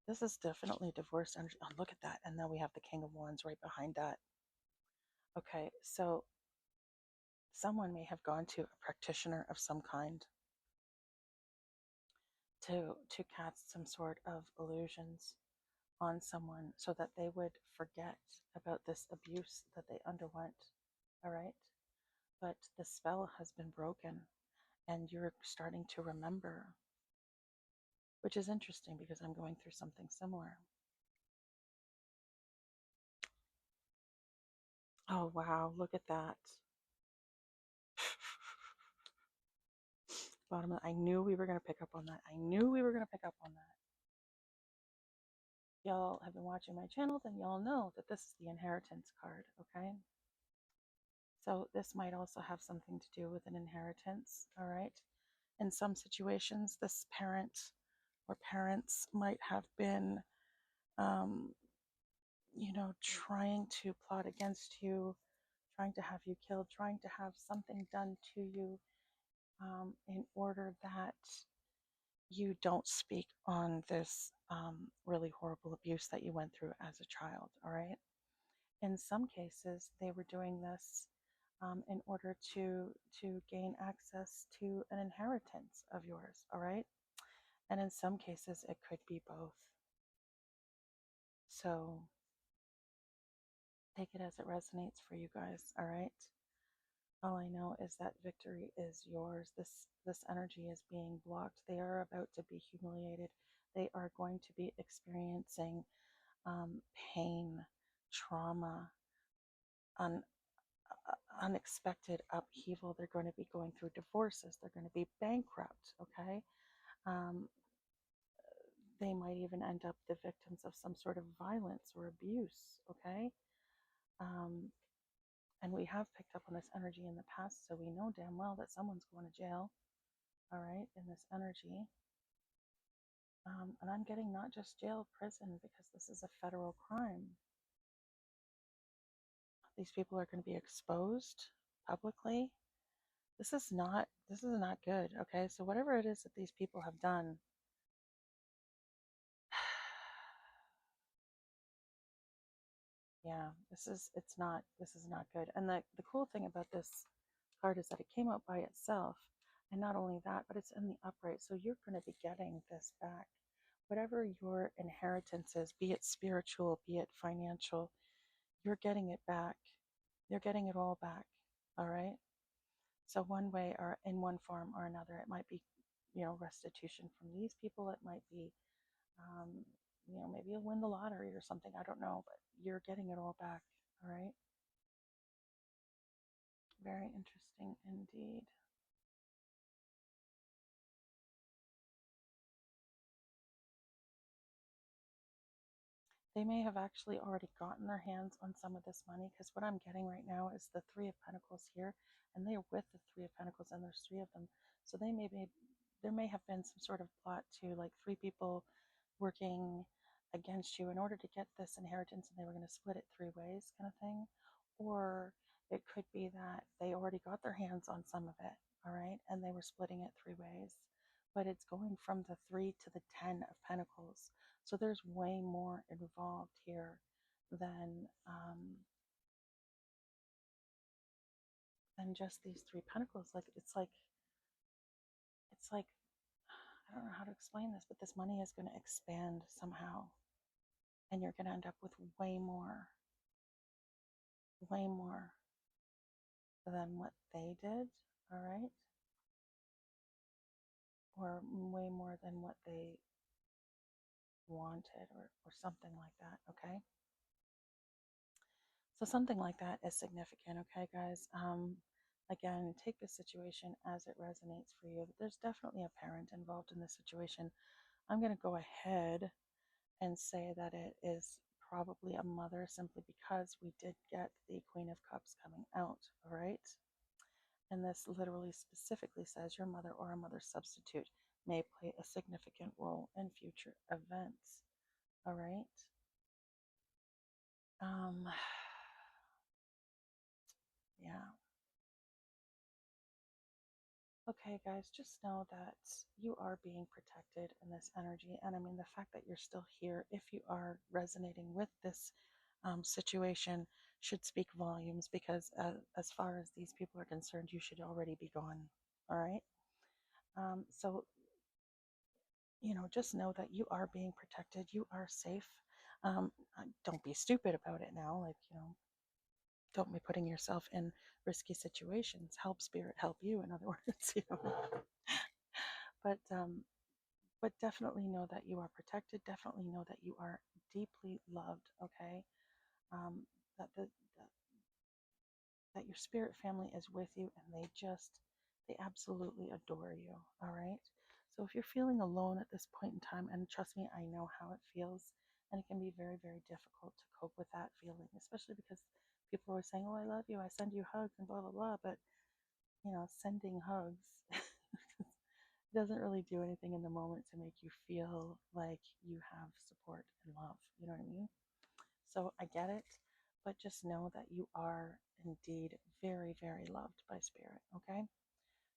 is definitely divorce energy. Oh, look at that. And then we have the King of Wands right behind that. Okay, so someone may have gone to a practitioner of some kind to cast some sort of illusions on someone so that they would forget about this abuse that they underwent. All right? But the spell has been broken and you're starting to remember, which is interesting because I'm going through something similar. Oh, wow, look at that. I knew we were going to pick up on that. I knew we were going to pick up on that. Y'all have been watching my channel, then y'all know that this is the inheritance card, okay? So this might also have something to do with an inheritance, all right? In some situations, this parent or parents might have been, um, trying to plot against you, trying to have you killed, trying to have something done to you in order that you don't speak on this really horrible abuse that you went through as a child, all right? In some cases, they were doing this in order to gain access to an inheritance of yours, all right? And in some cases, it could be both. So take it as it resonates for you guys, all right? All I know is that victory is yours. This energy is being blocked. They are about to be humiliated. They are going to be experiencing pain, trauma, un, unexpected upheaval. They're going to be going through divorces. They're going to be bankrupt, okay? Um, they might even end up the victims of some sort of violence or abuse, okay? Um, and we have picked up on this energy in the past, so we know damn well that someone's going to jail, all right, in this energy. And I'm getting not just jail, prison, because this is a federal crime. These people are going to be exposed publicly. This is not good, okay? So whatever it is that these people have done, yeah, this is not good. And the cool thing about this card is that it came out by itself. And not only that, but it's in the upright. So you're going to be getting this back. Whatever your inheritance is, be it spiritual, be it financial, you're getting it back. You're getting it all back. All right. So one way or in one form or another, it might be, restitution from these people. It might be, um, maybe you'll win the lottery or something. I don't know, but you're getting it all back. All right. Very interesting indeed. They may have actually already gotten their hands on some of this money because what I'm getting right now is the Three of Pentacles here, and they are with the Three of Pentacles, and there's three of them. So there may have been some sort of plot to like three people working against you in order to get this inheritance, and they were going to split it three ways, kind of thing. Or it could be that they already got their hands on some of it, all right, and they were splitting it three ways. But it's going from the 3 to the 10 of Pentacles. So there's way more involved here than just these three pentacles. It's like I don't know how to explain this, but this money is going to expand somehow, and you're going to end up with way more than what they did, all right? Or way more than what they wanted, or something like that, okay? So something like that is significant, okay, guys? Again, take this situation as it resonates for you. There's definitely a parent involved in this situation. I'm going to go ahead and say that it is probably a mother, simply because we did get the Queen of Cups coming out, all right? And this literally specifically says your mother or a mother substitute may play a significant role in future events, all right? Um, yeah. Okay, guys, just know that you are being protected in this energy. And I mean, the fact that you're still here, if you are resonating with this situation, should speak volumes, because as far as these people are concerned, you should already be gone. All right. So, just know that you are being protected. You are safe. Don't be stupid about it now. Like, don't be putting yourself in risky situations. Help spirit help you, in other words. But definitely know that you are protected. Definitely know that you are deeply loved. Okay, um, that that your spirit family is with you, and they absolutely adore you. All right. So if you're feeling alone at this point in time, and trust me, I know how it feels, and it can be very, very difficult to cope with that feeling, especially because people are saying, "Oh, I love you. I send you hugs," and blah blah blah. But sending hugs doesn't really do anything in the moment to make you feel like you have support and love. You know what I mean? So I get it, but just know that you are indeed very, very loved by spirit. Okay.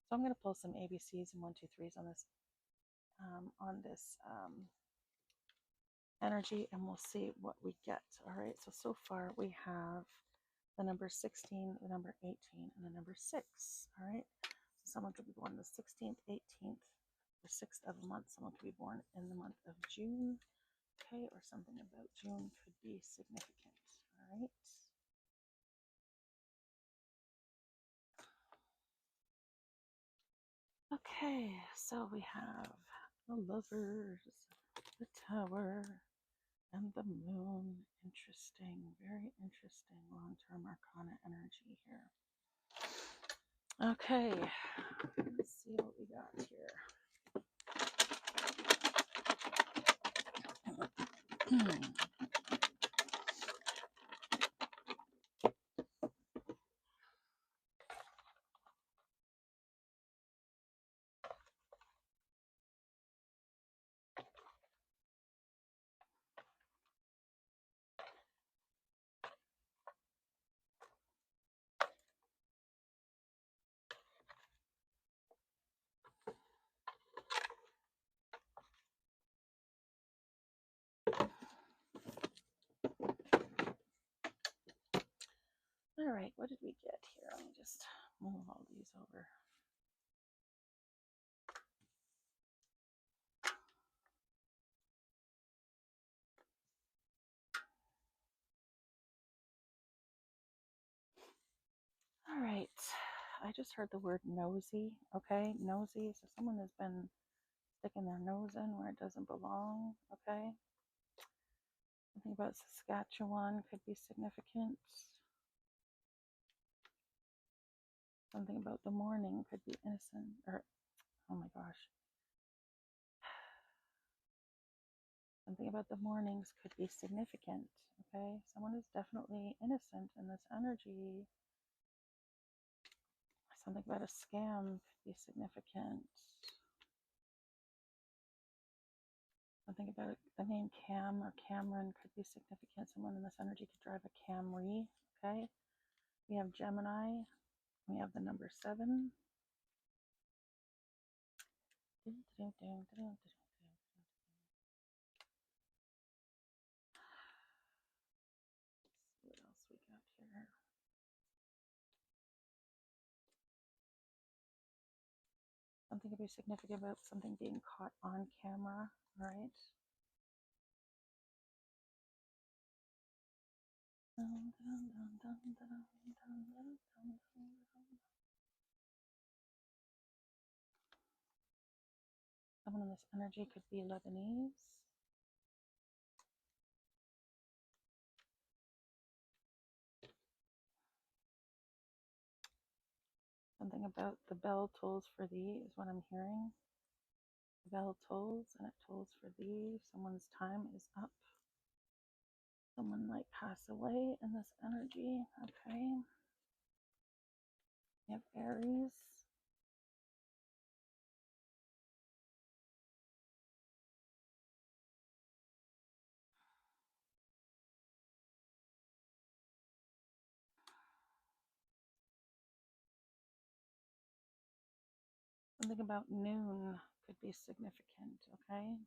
So I'm going to pull some ABCs and 1, 2, 3s on this energy, and we'll see what we get. All right. So far we have the number 16, the number 18, and the number 6. All right. So someone could be born the 16th, 18th, the 6th of a month. Someone could be born in the month of June. Okay, or something about June could be significant. All right. Okay, so we have the Lovers, the Tower, and the Moon. Interesting, very interesting long-term arcana energy here. Okay, let's see what we got here. All right, what did we get here? Let me just move all these over. All right, I just heard the word nosy. Okay, nosy. So someone has been sticking their nose in where it doesn't belong. Okay. Something about Saskatchewan could be significant. Something about the morning could be innocent, or, oh my gosh. Something about the mornings could be significant. Okay. Someone is definitely innocent in this energy. Something about a scam could be significant. Something about the name Cam or Cameron could be significant. Someone in this energy could drive a Camry. Okay. We have Gemini. We have the number 7. Something could be significant about something being caught on camera, all right? Someone in this energy could be Lebanese. Something about the bell tolls for thee is what I'm hearing. The bell tolls and it tolls for thee. Someone's time is up. Someone might pass away in this energy. Okay. You have Aries. Something about noon could be significant, okay?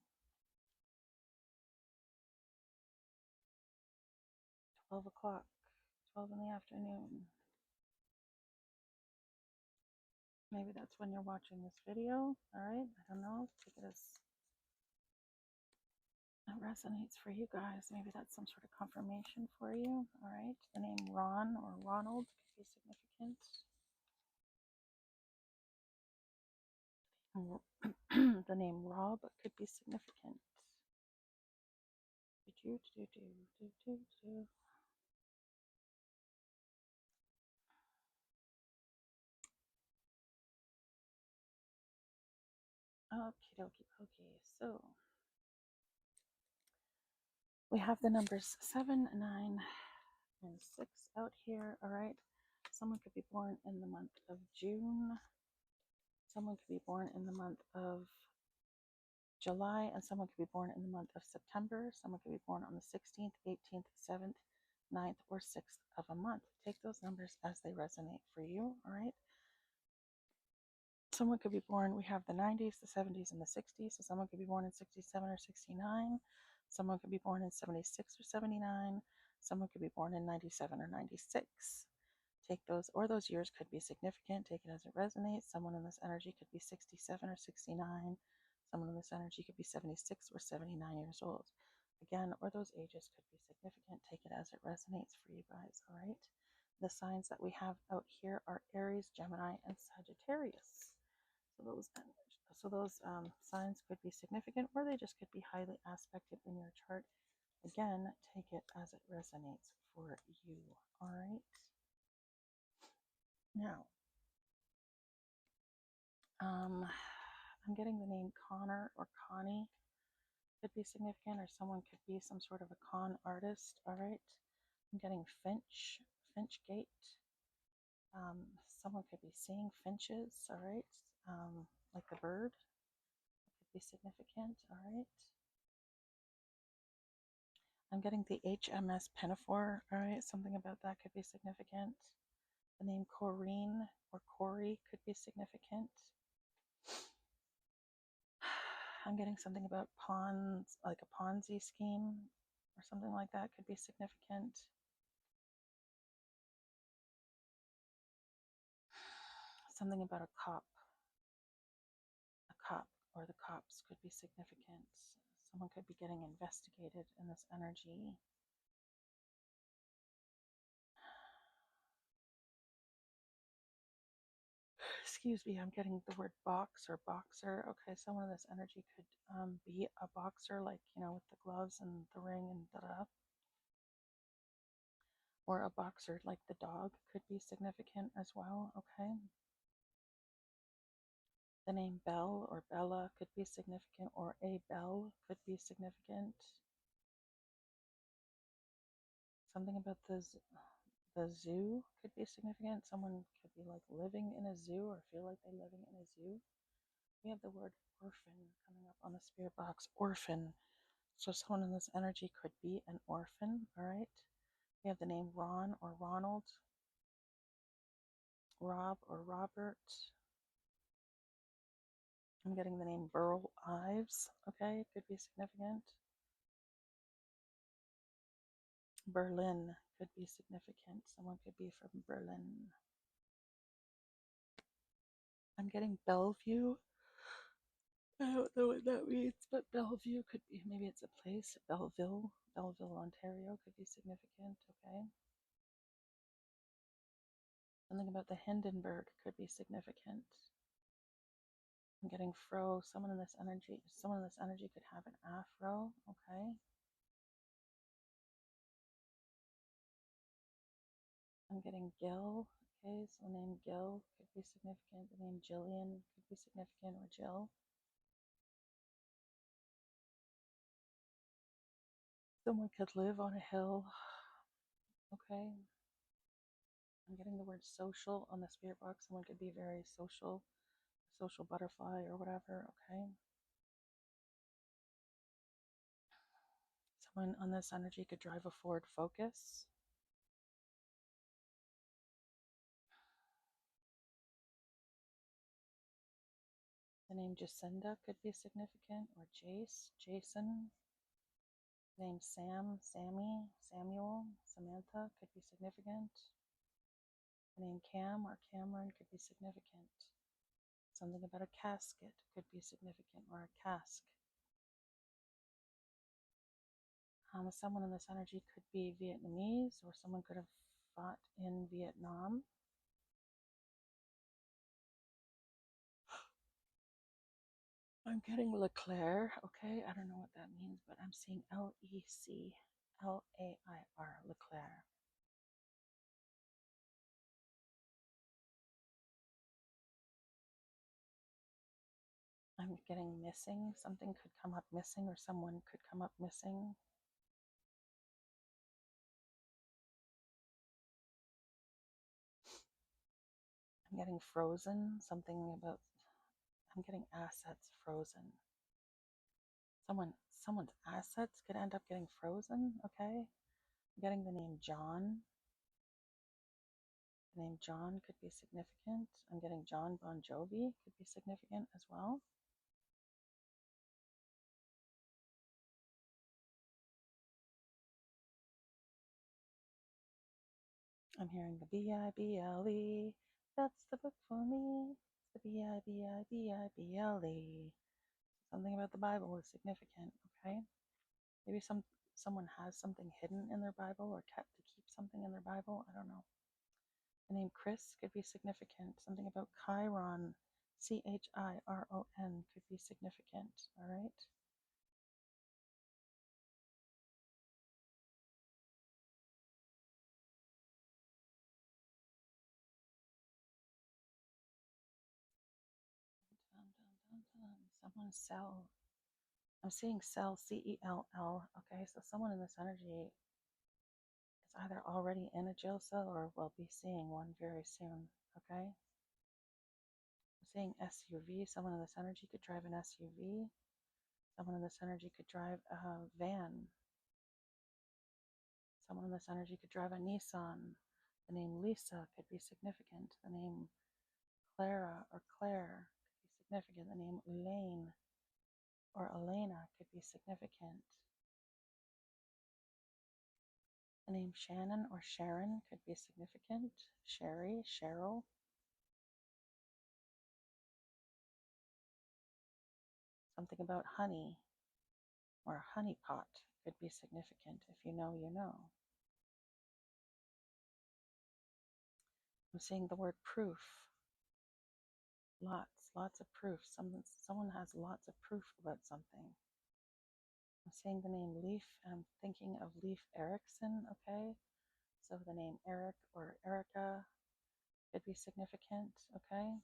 12 o'clock, 12 in the afternoon. Maybe that's when you're watching this video, all right? I don't know. Take it as it resonates for you guys. Maybe that's some sort of confirmation for you, all right? The name Ron or Ronald could be significant. The name Rob could be significant. Okie dokie pokey. So we have the numbers 7, 9, and 6 out here. All right. Someone could be born in the month of June. Someone could be born in the month of July, and someone could be born in the month of September. Someone could be born on the 16th, 18th, 7th, 9th, or 6th of a month. Take those numbers as they resonate for you. All right. Someone could be born, we have the 90s, the 70s, and the 60s. So someone could be born in 67 or 69. Someone could be born in 76 or 79. Someone could be born in 97 or 96. Take those, or those years could be significant. Take it as it resonates. Someone in this energy could be 67 or 69. Someone in this energy could be 76 or 79 years old. Again, or those ages could be significant. Take it as it resonates for you guys, all right? The signs that we have out here are Aries, Gemini, and Sagittarius. So those signs could be significant, or they just could be highly aspected in your chart. Again, take it as it resonates for you. All right. Now, I'm getting the name Connor or Connie could be significant, or someone could be some sort of a con artist. All right. I'm getting Finch, Finchgate. Someone could be seeing finches. All right. Like the bird. Could be significant. All right. I'm getting the HMS Pinafore. All right, something about that could be significant. The name Corrine or Corey could be significant. I'm getting something about pawns, like a Ponzi scheme or something like that could be significant. Something about a cop or the cops could be significant. Someone could be getting investigated in this energy. Excuse me, I'm getting the word box or boxer. Okay, someone in this energy could be a boxer, like, you know, with the gloves and the ring and da-da. Or a boxer, like the dog, could be significant as well, okay? The name Belle or Bella could be significant, or a bell could be significant. Something about the zoo could be significant. Someone could be like living in a zoo or feel like they're living in a zoo. We have the word orphan coming up on the spirit box. Orphan. So someone in this energy could be an orphan, all right? We have the name Ron or Ronald, Rob or Robert. I'm getting the name Burl Ives, okay? It could be significant. Berlin could be significant. Someone could be from Berlin. I'm getting Bellevue I don't know what that means, but Bellevue could be, maybe it's a place. Belleville, Ontario could be significant, okay? Something about the Hindenburg could be significant. I'm getting fro. Someone in this energy could have an afro, okay? I'm getting Gil, okay? So the name Gil could be significant. The name Jillian could be significant, or Jill. Someone could live on a hill, okay? I'm getting the word social on the spirit box. Someone could be very social, social butterfly or whatever, okay? Someone on this energy could drive a Ford Focus. The name Jacinda could be significant, or Jace, Jason. The name Sam, Sammy, Samuel, Samantha could be significant. The name Cam or Cameron could be significant. Something about a casket could be significant, or a cask. Someone in this energy could be Vietnamese, or someone could have fought in Vietnam. I'm getting Leclaire, okay? I don't know what that means, but I'm seeing Leclair, Leclaire. I'm getting missing. Something could come up missing, or someone could come up missing. I'm getting frozen. Something about, I'm getting assets frozen. Someone's assets could end up getting frozen, okay? I'm getting the name John. The name John could be significant. I'm getting John Bon Jovi could be significant as well. I'm hearing the Bible. That's the book for me. It's the Bible. Something about the Bible is significant, okay? Maybe someone has something hidden in their Bible, or kept to keep something in their Bible. I don't know. The name Chris could be significant. Something about Chiron, Chiron, could be significant, all right? Someone sell. I'm seeing cell, Cell. Okay, so someone in this energy is either already in a jail cell or will be seeing one very soon. Okay, I'm seeing SUV. Someone in this energy could drive an SUV. Someone in this energy could drive a van. Someone in this energy could drive a Nissan. The name Lisa could be significant. The name Clara or Claire could be significant. The name Elaine or Elena could be significant. The name Shannon or Sharon could be significant. Sherry, Cheryl. Something about honey or honey pot could be significant. If you know, you know. I'm seeing the word proof. Lots of proof. Someone has lots of proof about something. I'm seeing the name Leif, and I'm thinking of Leif Erikson, okay? So the name Eric or Erica could be significant, okay?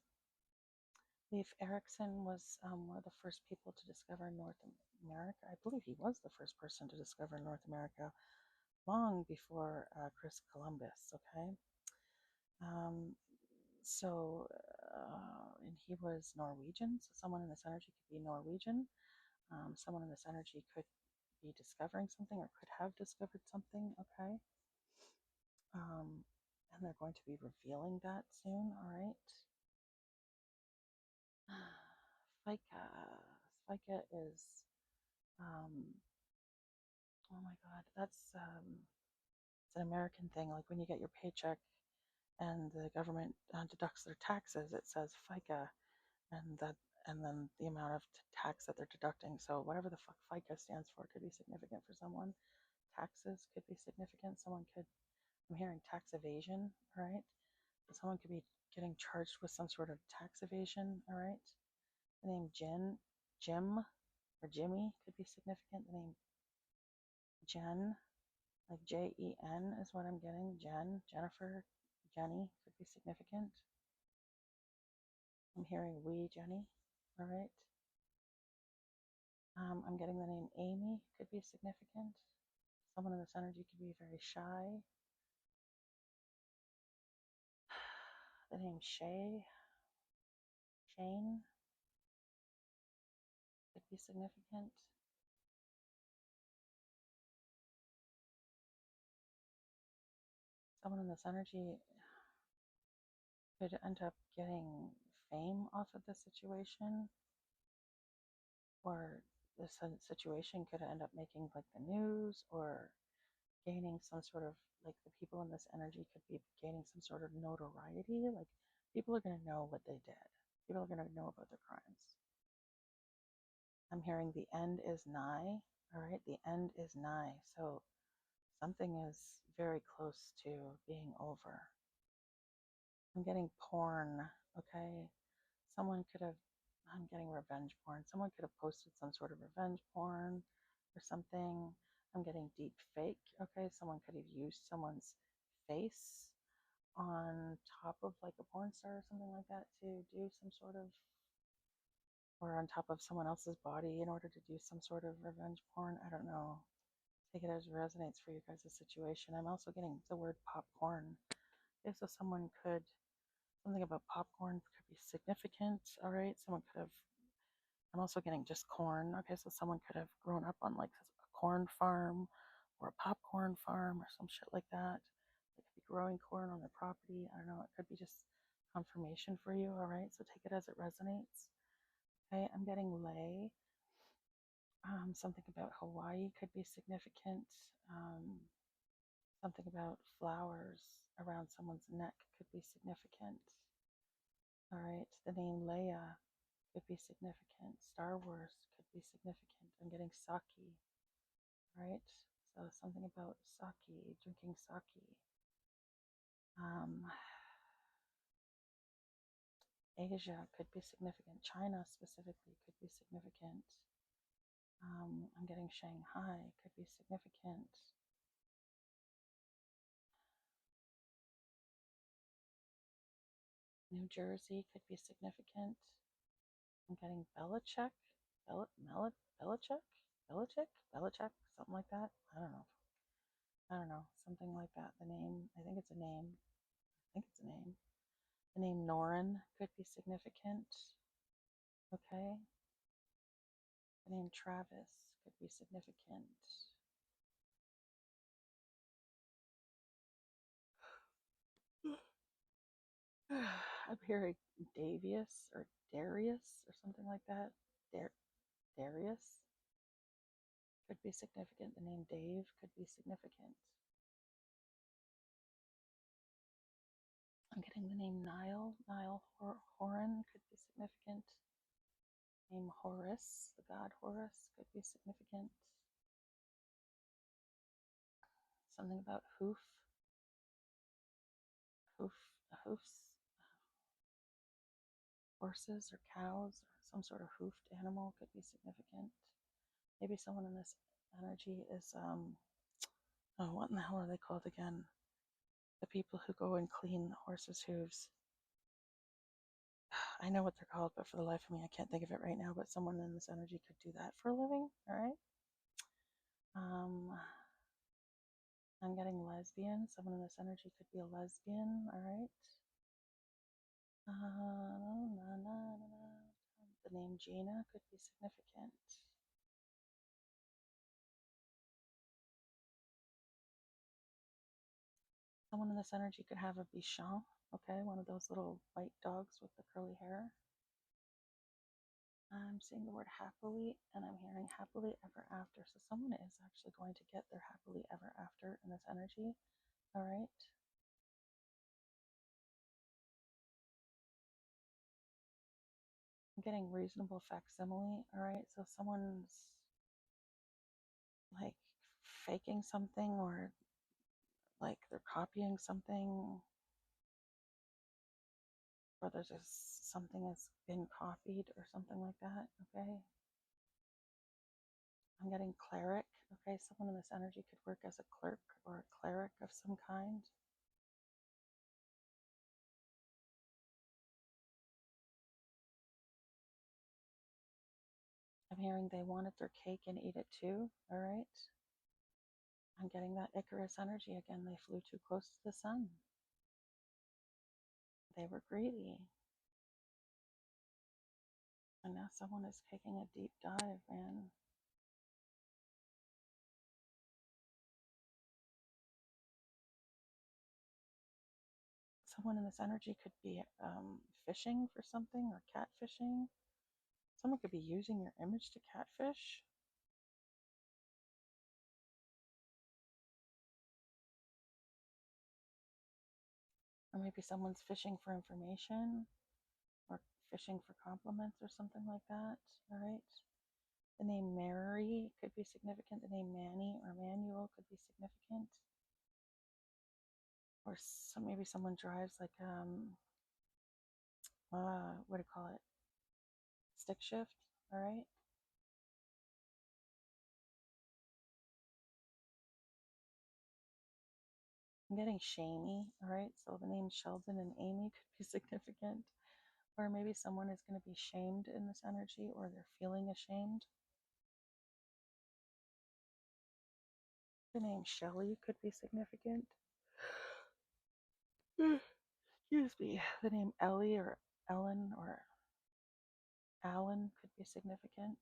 Leif Erikson was one of the first people to discover North America. I believe he was the first person to discover North America long before Chris Columbus, okay? Um, and he was Norwegian, so someone in this energy could be Norwegian. Someone in this energy could be discovering something or could have discovered something, okay? And they're going to be revealing that soon, all right? FICA is, oh my God, it's an American thing. Like when you get your paycheck and the government deducts their taxes, it says FICA, and and then the amount of tax that they're deducting. So whatever the fuck FICA stands for could be significant for someone. Taxes could be significant. I'm hearing tax evasion, all right? Someone could be getting charged with some sort of tax evasion, all right? The name Jim, or Jimmy could be significant. The name Jen, like Jen is what I'm getting. Jennifer, Jenny could be significant. I'm hearing Jenny, all right? I'm getting the name Amy could be significant. Someone in this energy could be very shy. The name Shane could be significant. Someone in this energy could end up getting fame off of this situation, or this situation could end up making like the news, or gaining some sort of, like, the people in this energy could be gaining some sort of notoriety. Like, people are going to know what they did, people are going to know about their crimes. I'm hearing the end is nigh. All right, the end is nigh. So something is very close to being over. I'm getting porn, okay? I'm getting revenge porn. Someone could have posted some sort of revenge porn or something. I'm getting deep fake, okay? Someone could have used someone's face on top of like a porn star or something like that to do some sort of, or on top of someone else's body in order to do some sort of revenge porn. I don't know. Take it as resonates for you guys' situation. I'm also getting the word popcorn. Okay, so something about popcorn could be significant. All right, I'm also getting just corn. Okay, so someone could have grown up on like a corn farm or a popcorn farm or some shit like that. They could be growing corn on their property. I don't know. It could be just confirmation for you. All right, so take it as it resonates. Okay, I'm getting lay. Something about Hawaii could be significant. Something about flowers around someone's neck could be significant. All right, the name Leia could be significant. Star Wars could be significant. I'm getting sake, right? So something about sake, drinking sake. Asia could be significant. China specifically could be significant. I'm getting Shanghai could be significant. New Jersey could be significant. I'm getting Belichick, Belichick, something like that. I don't know. Something like that. The name, I think it's a name. The name Norin could be significant. Okay. The name Travis could be significant. I'm hearing Davius or Darius or something like that. Darius could be significant. The name Dave could be significant. I'm getting the name Niall. Horan could be significant. Name Horus, the god Horus, could be significant. Something about hoofs, horses or cows or some sort of hoofed animal could be significant. Maybe someone in this energy is what in the hell are they called again? The people who go and clean the horses' hooves. I know what they're called, but for the life of me, I can't think of it right now. But someone in this energy could do that for a living. All right. I'm getting lesbian. Someone in this energy could be a lesbian. All right. The name Gina could be significant. Someone in this energy could have a Bichon, okay, one of those little white dogs with the curly hair. I'm seeing the word happily, and I'm hearing happily ever after. So someone is actually going to get their happily ever after in this energy. All right. I'm getting reasonable facsimile. All right, so someone's like faking something, or like they're copying something, or there's just something that's been copied or something like that. Okay, I'm getting cleric. Okay, someone in this energy could work as a clerk or a cleric of some kind. I'm hearing they wanted their cake and eat it too. All right, I'm getting that Icarus energy again. They flew too close to the sun. They were greedy. And now someone is taking a deep dive, man. Someone in this energy could be fishing for something or catfishing. Someone could be using your image to catfish. Or maybe someone's fishing for information or fishing for compliments or something like that. All right. The name Mary could be significant. The name Manny or Manuel could be significant. Or maybe someone drives like what do you call it? Stick shift. All right. I'm getting shamey. All right. So the name Sheldon and Amy could be significant. Or maybe someone is going to be shamed in this energy, or they're feeling ashamed. The name Shelley could be significant. Excuse me. The name Ellie or Ellen or Alan could be significant.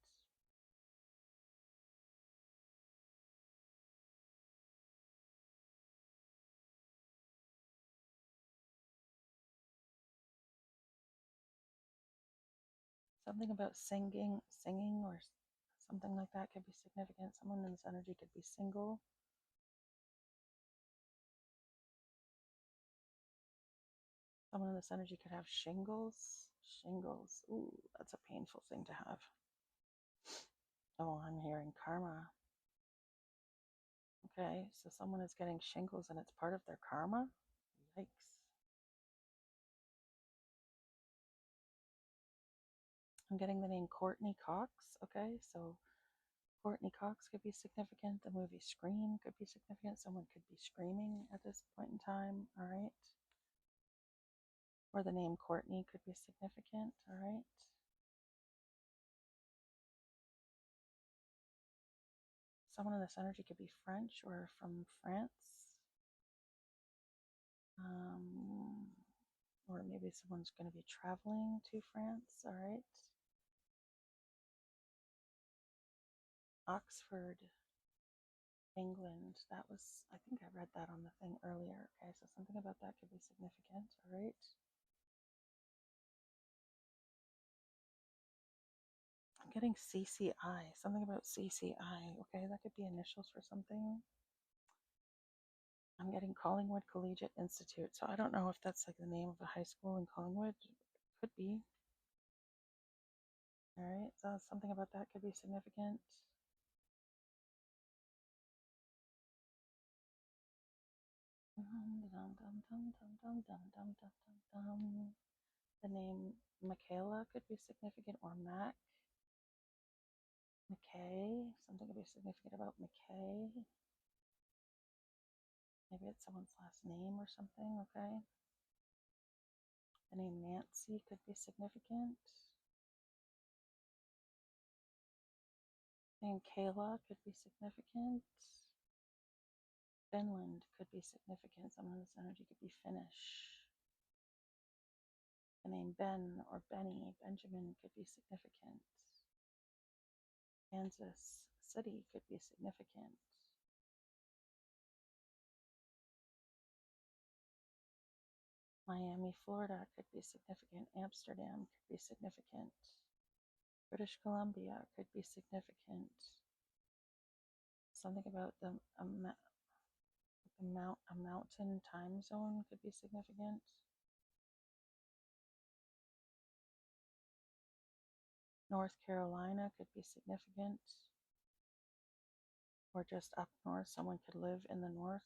Something about singing, or something like that could be significant. Someone in this energy could be single. Someone in this energy could have shingles. Shingles. Ooh, that's a painful thing to have. Oh, I'm hearing karma. Okay, so someone is getting shingles and it's part of their karma? Yikes. I'm getting the name Courtney Cox. Okay, so Courtney Cox could be significant. The movie Scream could be significant. Someone could be screaming at this point in time. All right. Or the name Courtney could be significant. All right. Someone in this energy could be French or from France. Or maybe someone's going to be traveling to France. All right. Oxford, England. That was, I think I read that on the thing earlier. Okay, so something about that could be significant. All right. I'm getting CCI, something about CCI. Okay, that could be initials for something. I'm getting Collingwood Collegiate Institute. So I don't know if that's like the name of a high school in Collingwood. Could be. All right, so something about that could be significant. The name Michaela could be significant, or Mac. McKay, something could be significant about McKay. Maybe it's someone's last name or something, okay? The name Nancy could be significant. The name Kayla could be significant. Finland could be significant. Someone in this energy could be Finnish. The name Ben or Benny, Benjamin, could be significant. Kansas City could be significant. Miami, Florida could be significant. Amsterdam could be significant. British Columbia could be significant. Something about a mountain time zone could be significant. North Carolina could be significant, or just up north. Someone could live in the north.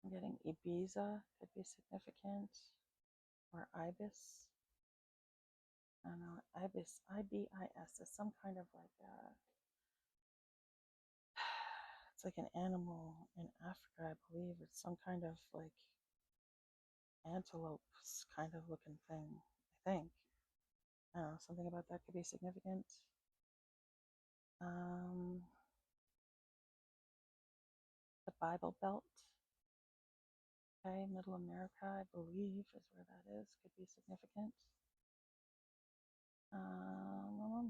I'm getting Ibiza could be significant, or Ibis. I don't know, Ibis, IBIS is some kind of like it's like an animal in Africa, I believe. It's some kind of like antelope kind of looking thing, I think. I don't know, something about that could be significant. The Bible Belt, okay, Middle America, I believe, is where that is, could be significant. Oh,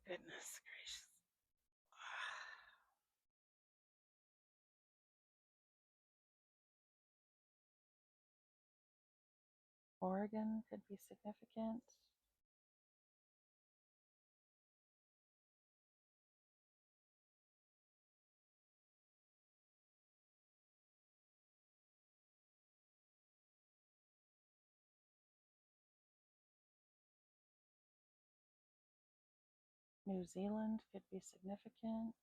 goodness gracious. Oregon could be significant. New Zealand could be significant.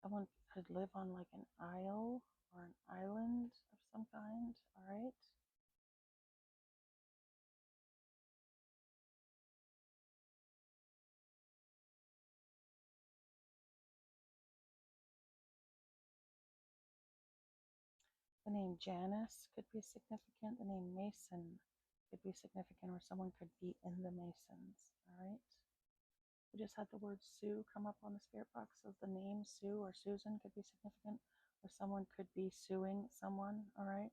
Someone could live on like an isle or an island of some kind. All right. The name Janice could be significant. The name Mason could be significant, or someone could be in the Masons. All right. We just had the word Sue come up on the spirit box, so the name Sue or Susan could be significant, or someone could be suing someone. All right.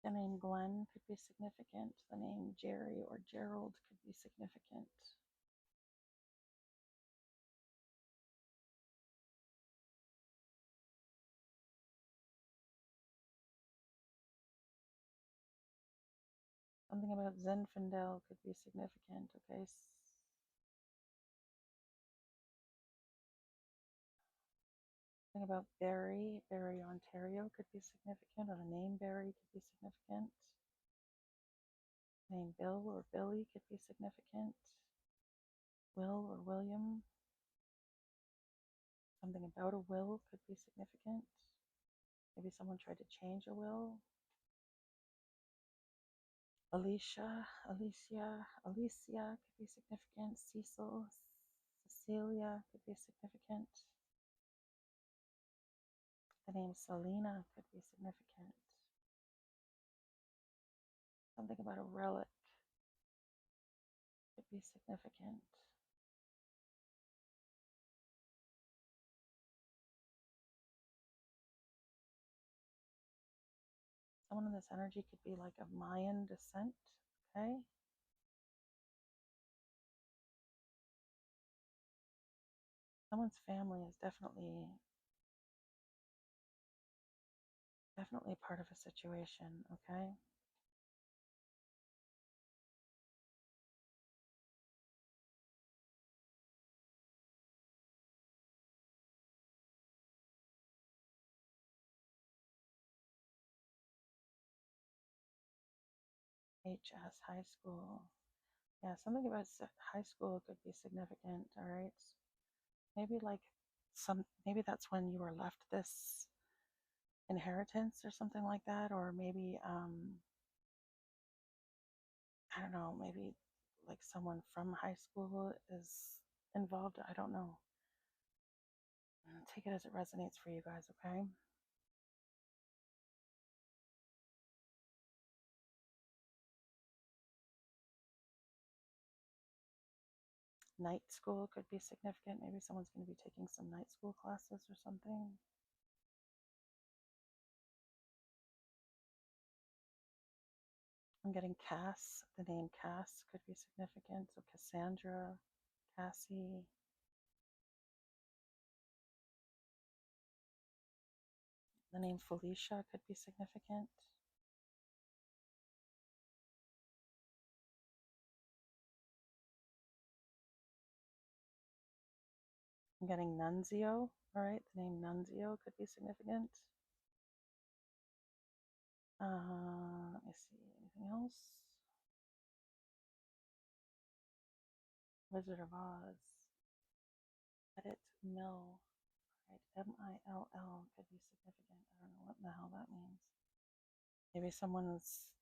The name Glenn could be significant. The name Jerry or Gerald could be significant. Something about Zinfandel could be significant. Okay. Something about Barrie, Ontario could be significant, or the name Barrie could be significant. The name Bill or Billy could be significant. Will or William. Something about a will could be significant. Maybe someone tried to change a will. Alicia could be significant. Cecilia could be significant. The name Selena could be significant. Something about a relic could be significant. Someone in this energy could be like of Mayan descent, okay? Someone's family is definitely part of a situation, okay? HS high school. Yeah, something about high school could be significant, all right? Maybe like maybe that's when you were left this inheritance or something like that, or maybe I don't know, maybe like someone from high school is involved. I don't know. Take it as it resonates for you guys, okay? Night school could be significant. Maybe someone's going to be taking some night school classes or something. I'm getting Cass. The name Cass could be significant. So Cassandra, Cassie. The name Felicia could be significant. I'm getting Nunzio. All right, the name Nunzio could be significant. Let me see, anything else? Wizard of Oz. Edit Mill. Right, M-I-L-L could be significant. I don't know what the hell that means. Maybe someone's,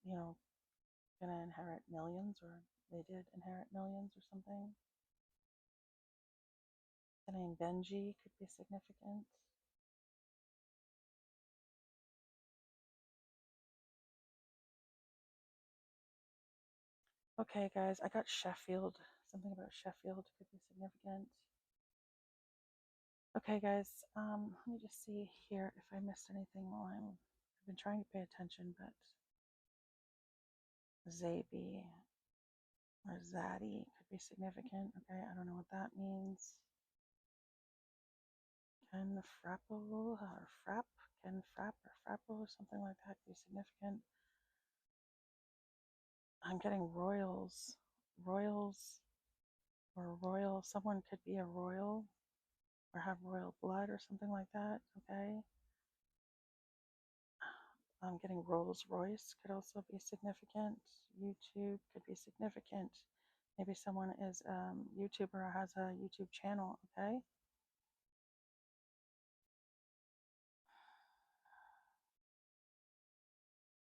gonna inherit millions, or they did inherit millions or something. The name Benji could be significant. Okay, guys, I got Sheffield. Something about Sheffield could be significant. Okay, guys, let me just see here if I missed anything while I've been trying to pay attention, but Zabi or Zaddy could be significant. Okay, I don't know what that means. Ken Frapple or Frapp, Ken Frapp or Frapple or something like that could be significant. I'm getting royals, royals, or royal. Someone could be a royal or have royal blood or something like that. Okay. I'm getting Rolls Royce could also be significant. YouTube could be significant. Maybe someone is a YouTuber or has a YouTube channel. Okay.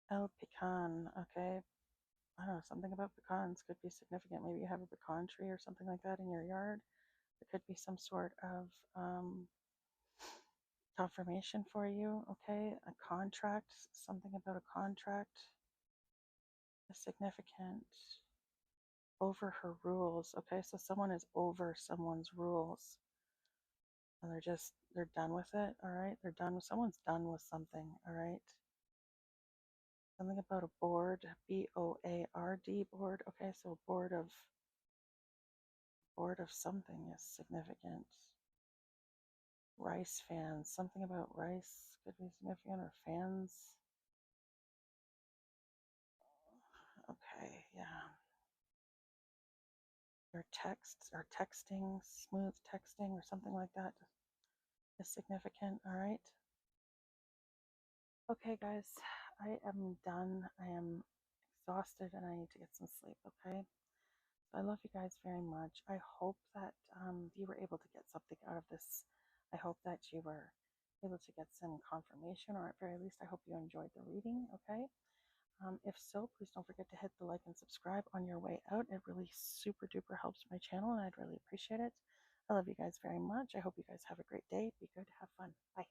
El Pecan. Okay. I don't know, something about pecans could be significant. Maybe you have a pecan tree or something like that in your yard. There could be some sort of confirmation for you. Okay, a contract, something about a contract is significant. Over her rules. Okay, so someone is over someone's rules and they're done with it. All right, they're done with someone's done with something. All right. Something about a board, B-O-A-R-D, board. Okay, so board of something is significant. Rice fans, something about rice could be significant, or fans. Okay, yeah. Your texts or texting, smooth texting or something like that is significant. All right. Okay, guys, I am done. I am exhausted and I need to get some sleep. Okay. So I love you guys very much. I hope that you were able to get something out of this. I hope that you were able to get some confirmation, or at very least, I hope you enjoyed the reading. Okay. If so, please don't forget to hit the like and subscribe on your way out. It really super duper helps my channel and I'd really appreciate it. I love you guys very much. I hope you guys have a great day. Be good. Have fun. Bye.